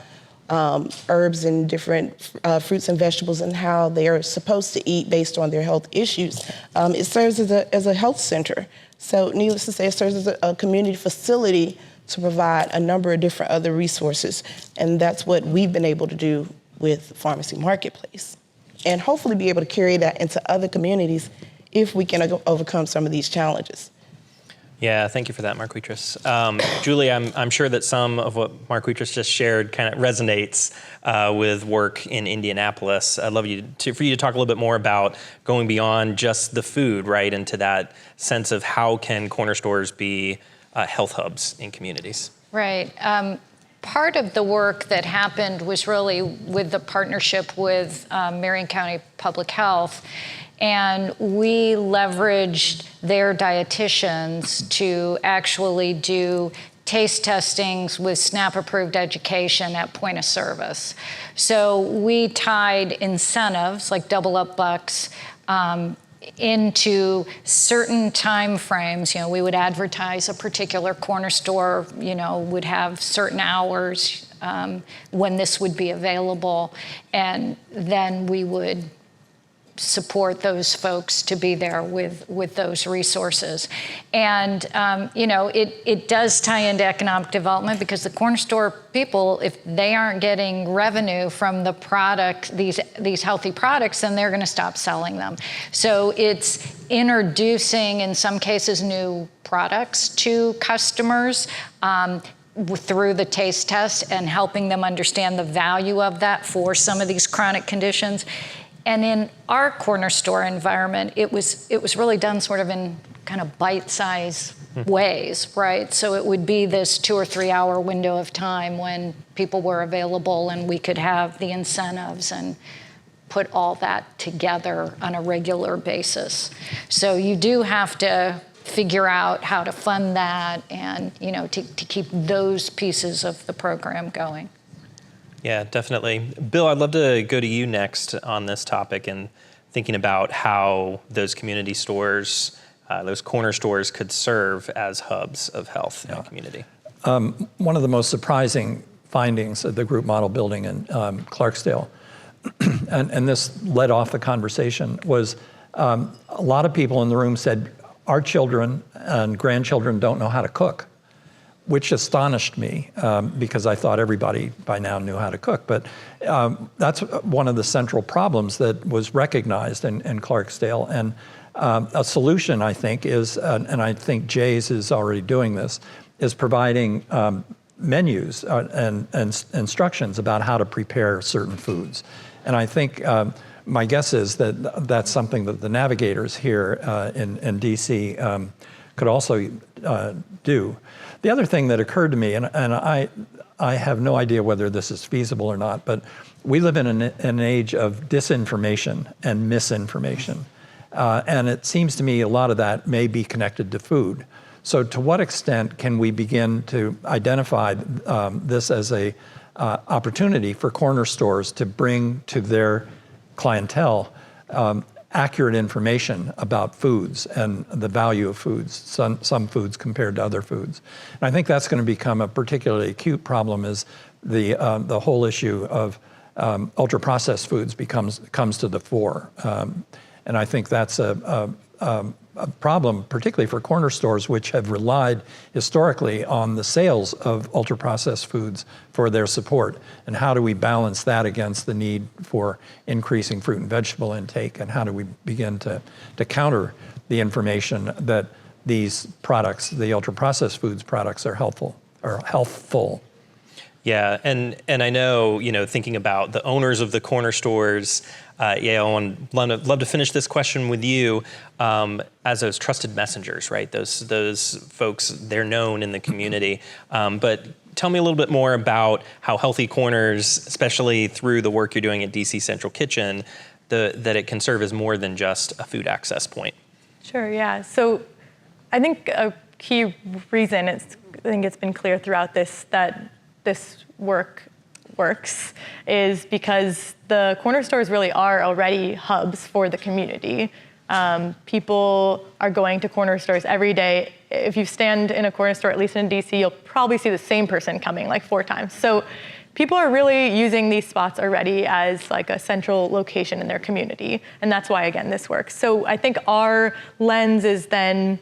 herbs and different fruits and vegetables and how they are supposed to eat based on their health issues, it serves as a health center. So needless to say, it serves as a community facility to provide a number of different other resources. And that's what we've been able to do with Farmacy Marketplace, and hopefully be able to carry that into other communities if we can overcome some of these challenges. Yeah, thank you for that, Marquitrice. Julie, I'm sure that some of what Marquitrice just shared kind of resonates with work in Indianapolis. I'd love for you to talk a little bit more about going beyond just the food, right, into that sense of how can corner stores be health hubs in communities. Right. Part of the work that happened was really with the partnership with Marion County Public Health, and we leveraged their dietitians to actually do taste testings with SNAP-approved education at point of service. So we tied incentives like double up bucks into certain time frames. We would advertise a particular corner store, would have certain hours when this would be available, and then we would support those folks to be there with those resources. And, it does tie into economic development because the corner store people, if they aren't getting revenue from the product, these healthy products, then they're gonna stop selling them. So it's introducing, in some cases, new products to customers through the taste test and helping them understand the value of that for some of these chronic conditions. And in our corner store environment, it was really done sort of in kind of bite-sized ways, right? So it would be this 2 or 3 hour window of time when people were available and we could have the incentives and put all that together on a regular basis. So you do have to figure out how to fund that and, to keep those pieces of the program going. Yeah, definitely. Bill, I'd love to go to you next on this topic and thinking about how those community stores, those corner stores could serve as hubs of health in a community. One of the most surprising findings of the group model building in Clarksdale, and this led off the conversation, was a lot of people in the room said, our children and grandchildren don't know how to cook, which astonished me because I thought everybody by now knew how to cook. But that's one of the central problems that was recognized in Clarksdale. And a solution, I think, is, and I think Jay's is already doing this, is providing menus and instructions about how to prepare certain foods. And I think my guess is that that's something that the navigators here in DC could also do. The other thing that occurred to me, and I have no idea whether this is feasible or not, but we live in an age of disinformation and misinformation. And it seems to me a lot of that may be connected to food. So to what extent can we begin to identify this as a opportunity for corner stores to bring to their clientele accurate information about foods and the value of foods, some foods compared to other foods. And I think that's going to become a particularly acute problem as the whole issue of ultra-processed foods comes to the fore. And I think that's a problem, particularly for corner stores, which have relied historically on the sales of ultra-processed foods for their support. And how do we balance that against the need for increasing fruit and vegetable intake? And how do we begin to counter the information that these products, the ultra-processed foods products, are healthful? Yeah, and I know, thinking about the owners of the corner stores, Yael, I'd love to finish this question with you as those trusted messengers, right? Those folks, they're known in the community. But tell me a little bit more about how Healthy Corners, especially through the work you're doing at DC Central Kitchen, that it can serve as more than just a food access point. Sure, yeah. So I think a key reason, I think it's been clear throughout this, that this works is because the corner stores really are already hubs for the community. People are going to corner stores every day. If you stand in a corner store, at least in DC, you'll probably see the same person coming like 4 times. So people are really using these spots already as like a central location in their community. And that's why, again, this works. So I think our lens is then,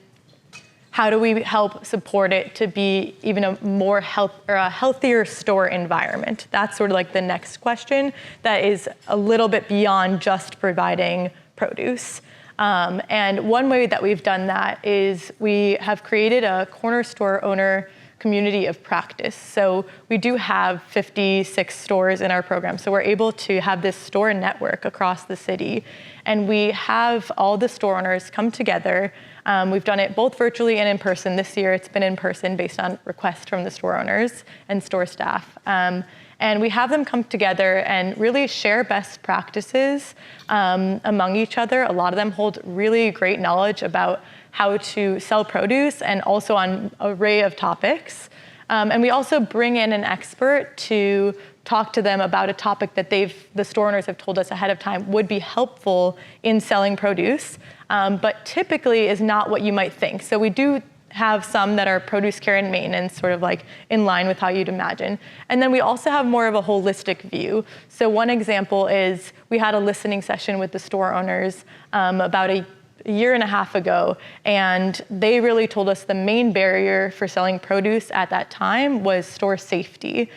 how do we help support it to be even a more healthier store environment? That's sort of like the next question that is a little bit beyond just providing produce. And one way that we've done that is we have created a corner store owner community of practice. So we do have 56 stores in our program. So we're able to have this store network across the city. And we have all the store owners come together. We've done it both virtually and in person. This year it's been in person based on requests from the store owners and store staff. And we have them come together and really share best practices among each other. A lot of them hold really great knowledge about how to sell produce and also on an array of topics. And we also bring in an expert to talk to them about a topic that the store owners have told us ahead of time would be helpful in selling produce, but typically is not what you might think. So we do have some that are produce care and maintenance, sort of like in line with how you'd imagine. And then we also have more of a holistic view. So one example is we had a listening session with the store owners about a year and a half ago, and they really told us the main barrier for selling produce at that time was store safety.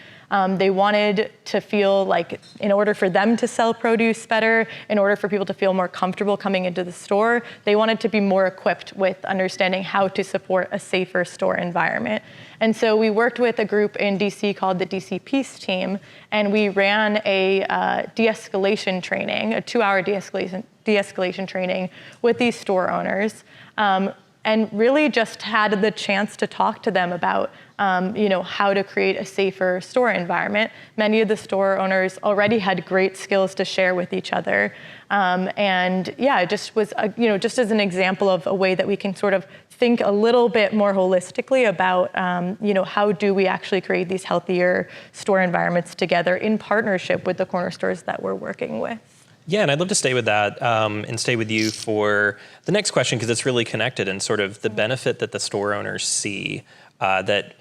They wanted to feel like in order for them to sell produce better, in order for people to feel more comfortable coming into the store, they wanted to be more equipped with understanding how to support a safer store environment. And so we worked with a group in DC called the DC Peace Team, and we ran a de-escalation training, a 2-hour de-escalation training with these store owners, and really just had the chance to talk to them about how to create a safer store environment. Many of the store owners already had great skills to share with each other. And yeah, it just was, just as an example of a way that we can sort of think a little bit more holistically about, how do we actually create these healthier store environments together in partnership with the corner stores that we're working with. Yeah, and I'd love to stay with that and stay with you for the next question, because it's really connected and sort of the benefit that the store owners see that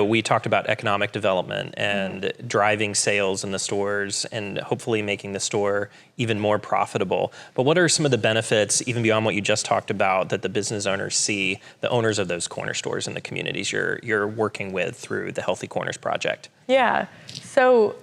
we talked about economic development and driving sales in the stores and hopefully making the store even more profitable. But what are some of the benefits, even beyond what you just talked about, that the business owners see, the owners of those corner stores in the communities you're working with through the Healthy Corners project? Yeah. So,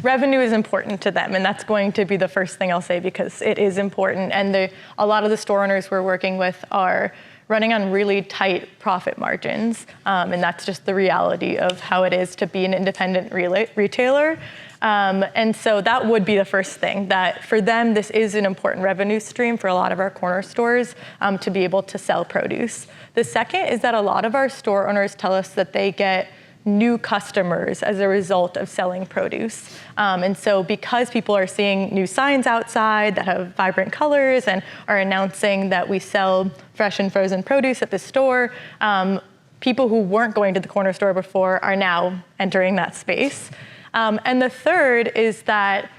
revenue is important to them, and that's going to be the first thing I'll say because it is important. And a lot of the store owners we're working with are running on really tight profit margins, and that's just the reality of how it is to be an independent retailer. And so that would be the first thing, that for them, this is an important revenue stream for a lot of our corner stores to be able to sell produce. The second is that a lot of our store owners tell us that they get new customers as a result of selling produce. And so because people are seeing new signs outside that have vibrant colors and are announcing that we sell fresh and frozen produce at the store, people who weren't going to the corner store before are now entering that space. And the third is that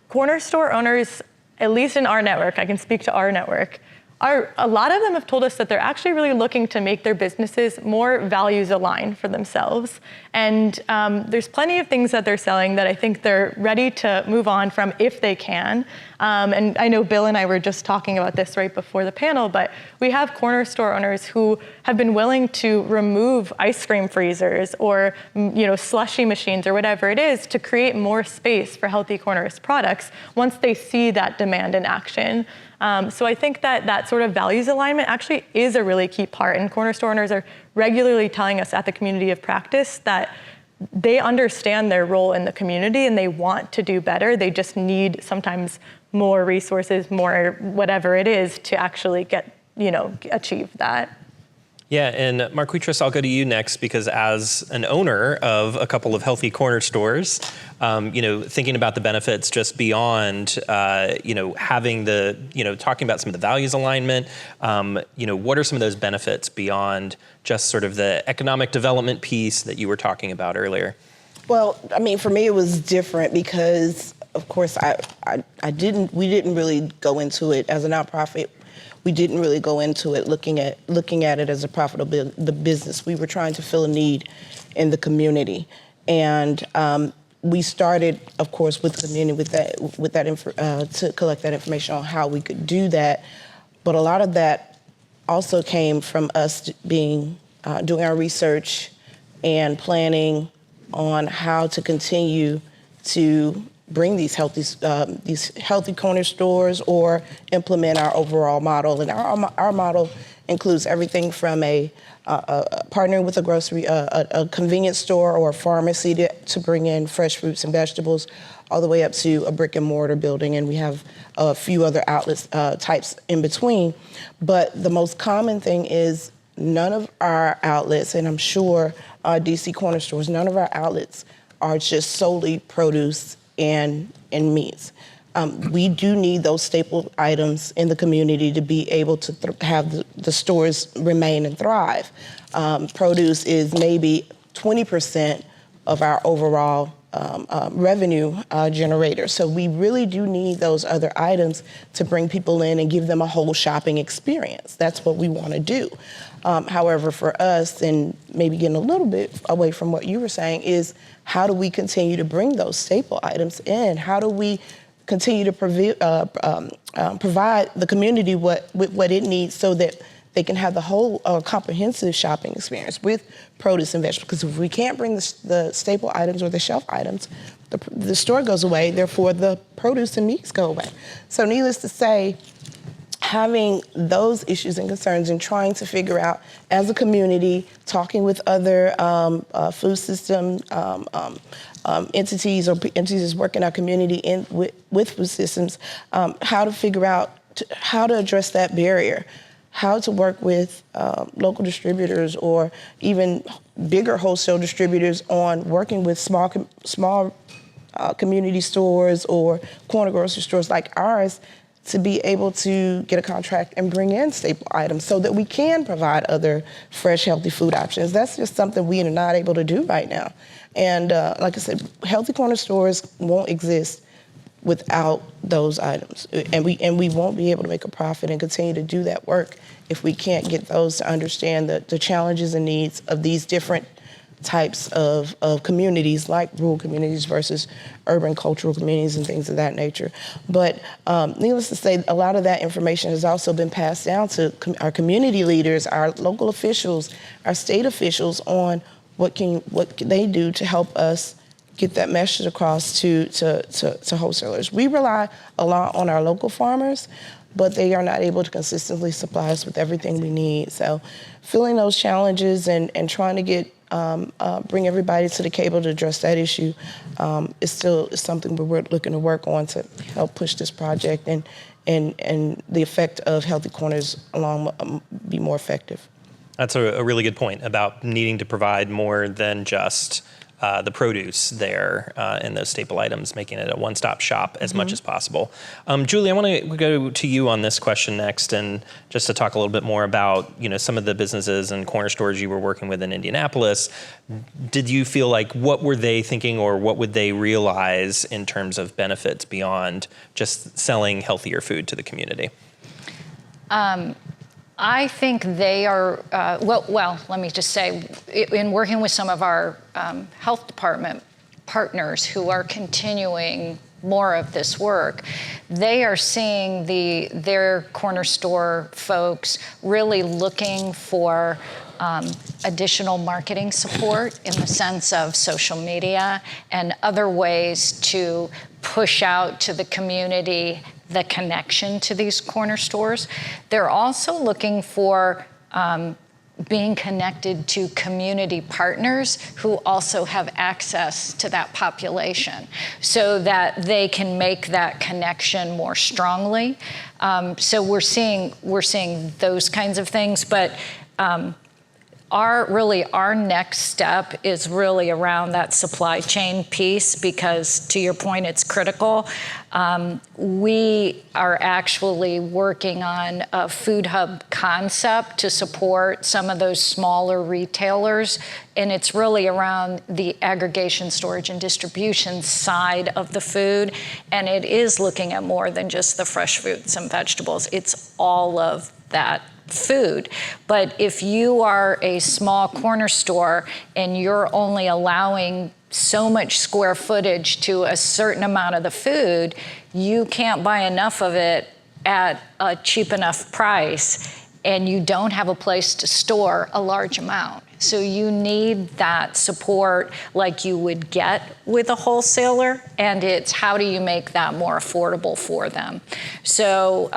corner store owners, at least in our network, I can speak to our network, a lot of them have told us that they're actually really looking to make their businesses more values aligned for themselves. And there's plenty of things that they're selling that I think they're ready to move on from if they can. And I know Bill and I were just talking about this right before the panel, but we have corner store owners who have been willing to remove ice cream freezers or slushy machines or whatever it is to create more space for Healthy Corners products once they see that demand in action. So I think that sort of values alignment actually is a really key part, and corner store owners are regularly telling us at the Community of Practice that they understand their role in the community and they want to do better. They just need sometimes more resources, more whatever it is to actually achieve that. Yeah, and Marquitrice, I'll go to you next because as an owner of a couple of Healthy Corner stores, thinking about the benefits just beyond, having talking about some of the values alignment, what are some of those benefits beyond just sort of the economic development piece that you were talking about earlier? Well, for me, it was different because, of course, we didn't really go into it as a nonprofit. We didn't really go into it looking at it as a profitable business. We were trying to fill a need in the community, and we started, of course, with the community to collect that information on how we could do that. But a lot of that also came from us doing our research and planning on how to continue to bring these healthy corner stores or implement our overall model. And our model includes everything from partnering with a convenience store or a pharmacy to bring in fresh fruits and vegetables, all the way up to a brick and mortar building. And we have a few other outlets types in between. But the most common thing is none of our outlets, and I'm sure DC corner stores, none of our outlets are just solely produce and meats. We do need those staple items in the community to be able to have the stores remain and thrive. Produce is maybe 20% of our overall revenue generator. So we really do need those other items to bring people in and give them a whole shopping experience. That's what we want to do. However, for us, and maybe getting a little bit away from what you were saying, is how do we continue to bring those staple items in? How do we continue to provide the community what it needs so that they can have the whole comprehensive shopping experience with produce and vegetables? Because if we can't bring the staple items or the shelf items, the store goes away, therefore the produce and meats go away. So needless to say, having those issues and concerns and trying to figure out as a community, talking with other food system entities or entities working in our community with food systems, how to figure out how to address that barrier, how to work with local distributors or even bigger wholesale distributors on working with small community stores or corner grocery stores like ours to be able to get a contract and bring in staple items so that we can provide other fresh, healthy food options. That's just something we are not able to do right now. And like I said, Healthy Corner stores won't exist without those items. And we won't be able to make a profit and continue to do that work if we can't get those to understand the challenges and needs of these different types of communities, like rural communities versus urban cultural communities and things of that nature. But needless to say, a lot of that information has also been passed down to our community leaders, our local officials, our state officials on what can they do to help us get that message across to wholesalers. We rely a lot on our local farmers, but they are not able to consistently supply us with everything we need. So filling those challenges and trying to get bring everybody to the table to address that issue is something we're looking to work on to help push this project and the effect of Healthy Corners along be more effective. That's a really good point about needing to provide more than just the produce there and those staple items, making it a one-stop shop as much as possible. Julie, I want to go to you on this question next, and just to talk a little bit more about some of the businesses and corner stores you were working with in Indianapolis. Did you feel like what were they thinking, or what would they realize in terms of benefits beyond just selling healthier food to the community? I think they are, well, let me just say, in working with some of our health department partners who are continuing more of this work, they are seeing their corner store folks really looking for additional marketing support in the sense of social media and other ways to push out to the community the connection to these corner stores. They're also looking for being connected to community partners who also have access to that population so that they can make that connection more strongly. So we're seeing those kinds of things, but our next step is really around that supply chain piece, because to your point, it's critical. We are actually working on a food hub concept to support some of those smaller retailers, and it's really around the aggregation, storage, and distribution side of the food, and it is looking at more than just the fresh fruits and vegetables. It's all of that food. But if you are a small corner store and you're only allowing so much square footage to a certain amount of the food, you can't buy enough of it at a cheap enough price, and you don't have a place to store a large amount. So you need that support like you would get with a wholesaler, and it's how do you make that more affordable for them. So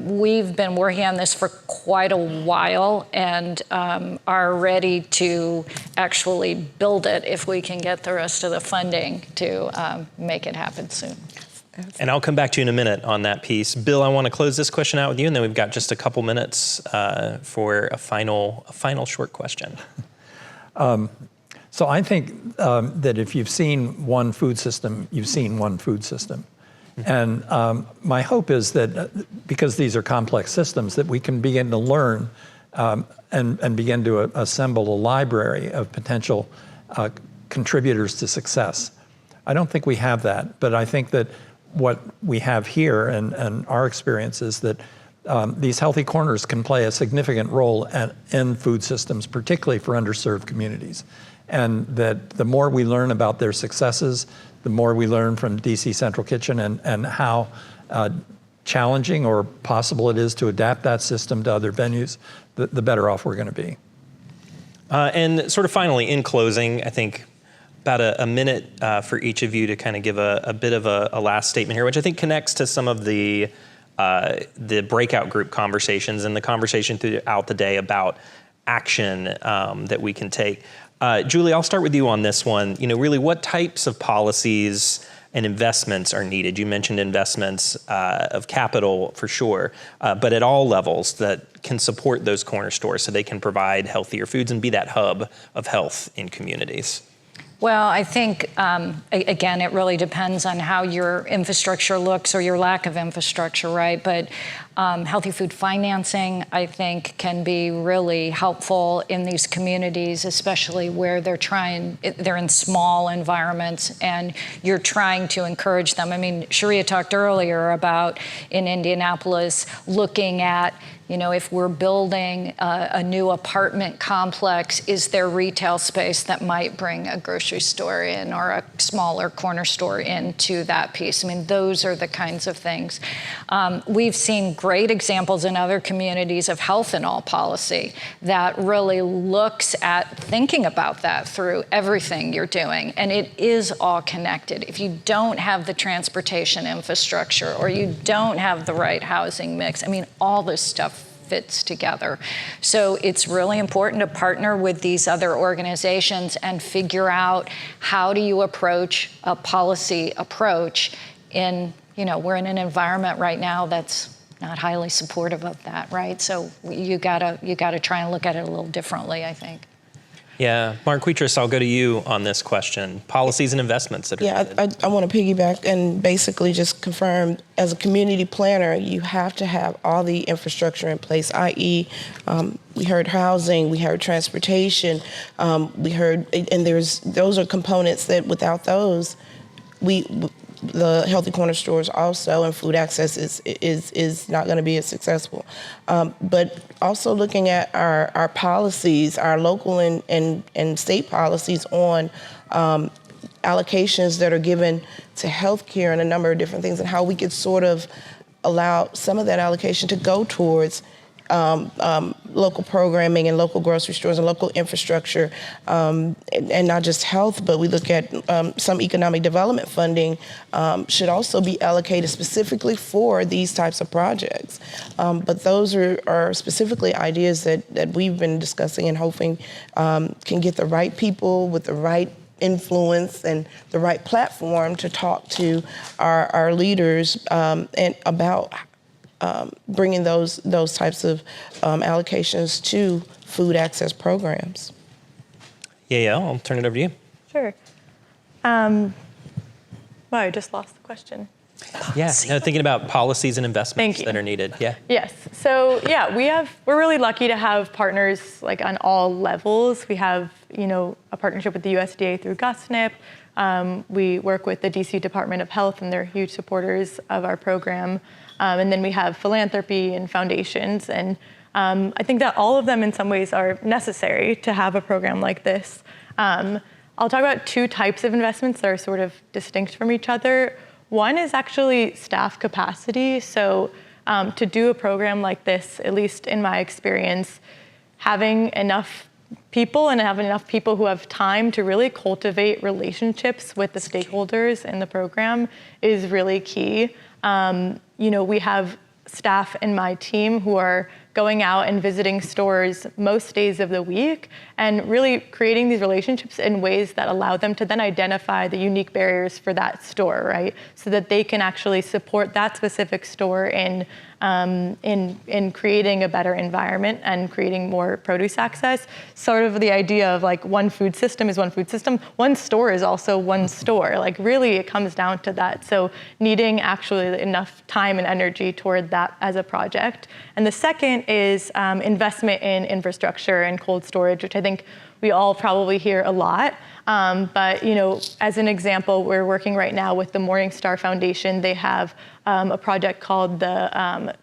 we've been working on this for quite a while and are ready to actually build it if we can get the rest of the funding to make it happen soon. And I'll come back to you in a minute on that piece. Bill, I want to close this question out with you, and then we've got just a couple minutes for a final short question. So I think that if you've seen one food system, you've seen one food system. And my hope is that because these are complex systems, that we can begin to learn and begin to assemble a library of potential contributors to success. I don't think we have that, but I think that what we have here and our experience is that these healthy corners can play a significant role in food systems, particularly for underserved communities. And that the more we learn about their successes, the more we learn from DC Central Kitchen and how challenging or possible it is to adapt that system to other venues, the better off we're going to be. And sort of finally, in closing, I think about a minute for each of you to kind of give a bit of a last statement here, which I think connects to some of the breakout group conversations and the conversation throughout the day about action that we can take. Julie, I'll start with you on this one. Really, what types of policies and investments are needed? You mentioned investments of capital for sure, but at all levels that can support those corner stores so they can provide healthier foods and be that hub of health in communities. Well, I think, again, it really depends on how your infrastructure looks or your lack of infrastructure, right? But healthy food financing, I think, can be really helpful in these communities, especially where they're in small environments and you're trying to encourage them. I mean, Sharia talked earlier about in Indianapolis looking at, if we're building a new apartment complex, is there retail space that might bring a grocery store in or a smaller corner store into that piece? I mean, those are the kinds of things. We've seen great examples in other communities of health and all policy that really looks at thinking about that through everything you're doing. And it is all connected. If you don't have the transportation infrastructure or you don't have the right housing mix, I mean, all this stuff fits together. So it's really important to partner with these other organizations and figure out how do you approach a policy approach in, we're in an environment right now that's not highly supportive of that, right? So you gotta try and look at it a little differently, I think. Yeah, Marquitrice, I'll go to you on this question. Policies and investments that are needed. I want to piggyback and basically just confirm, as a community planner, you have to have all the infrastructure in place, i.e., we heard housing, we heard transportation, we heard, and those are components that without those, the Healthy Corner stores also, and food access is not going to be as successful. But also looking at our policies, our local and state policies on allocations that are given to healthcare and a number of different things, and how we could sort of allow some of that allocation to go towards local programming and local grocery stores and local infrastructure, and not just health, but we look at some economic development funding should also be allocated specifically for these types of projects. But those are specifically ideas that we've been discussing and hoping can get the right people with the right influence and the right platform to talk to our leaders and about bringing those types of allocations to food access programs. Yael, I'll turn it over to you. Sure. Wow, I just lost the question. Yeah, thinking about policies and investments that are needed. Yeah. Yes. So yeah, we're really lucky to have partners like on all levels. We have a partnership with the USDA through GusNIP. We work with the DC Department of Health, and they're huge supporters of our program. And then we have philanthropy and foundations. And I think that all of them in some ways are necessary to have a program like this. I'll talk about two types of investments that are sort of distinct from each other. One is actually staff capacity. So to do a program like this, at least in my experience, having enough people and having enough people who have time to really cultivate relationships with the stakeholders in the program is really key. We have staff in my team who are going out and visiting stores most days of the week and really creating these relationships in ways that allow them to then identify the unique barriers for that store, right? So that they can actually support that specific store in creating a better environment and creating more produce access. Sort of the idea of like one food system is one food system, one store is also one store. Like really it comes down to that. So needing actually enough time and energy toward that as a project. And the second is investment in infrastructure and cold storage, which I think we all probably hear a lot. But as an example, we're working right now with the Morningstar Foundation. They have a project called the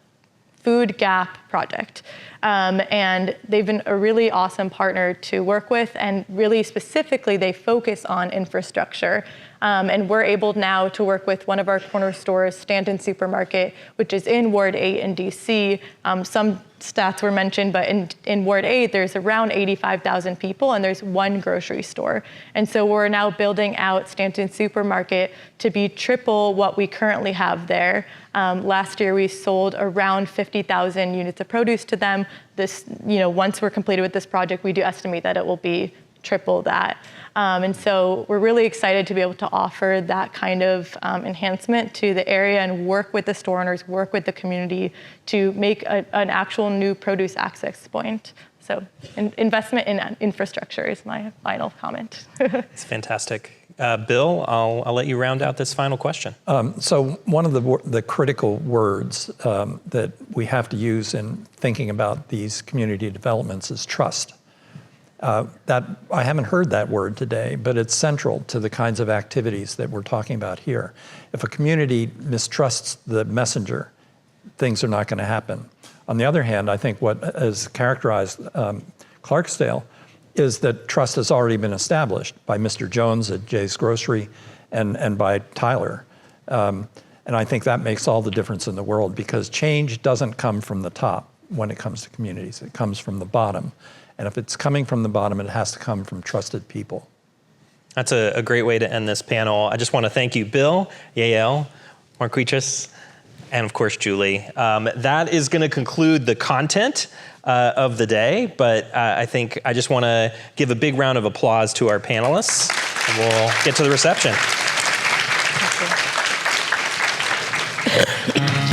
Food Gap Project. And they've been a really awesome partner to work with, and really specifically they focus on infrastructure. And we're able now to work with one of our corner stores, Stanton Supermarket, which is in Ward 8 in DC. Some stats were mentioned, but in Ward 8, there's around 85,000 people, and there's one grocery store. And so we're now building out Stanton Supermarket to be triple what we currently have there. Last year, we sold around 50,000 units of produce to them. This, once we're completed with this project, we do estimate that it will be triple that. And so we're really excited to be able to offer that kind of enhancement to the area and work with the store owners, work with the community to make an actual new produce access point. So investment in infrastructure is my final comment. It's fantastic. Bill, I'll let you round out this final question. So one of the critical words that we have to use in thinking about these community developments is trust. That I haven't heard that word today, but it's central to the kinds of activities that we're talking about here. If a community mistrusts the messenger, things are not going to happen. On the other hand, I think what has characterized Clarksdale is that trust has already been established by Mr. Jones at Jay's Grocery and by Tyler. And I think that makes all the difference in the world, because change doesn't come from the top when it comes to communities. It comes from the bottom. And if it's coming from the bottom, it has to come from trusted people. That's a great way to end this panel. I just want to thank you, Bill, Yael, Marquitrice, and of course, Julie. That is going to conclude the content of the day, but I think I just want to give a big round of applause to our panelists, and we'll get to the reception. Thank you.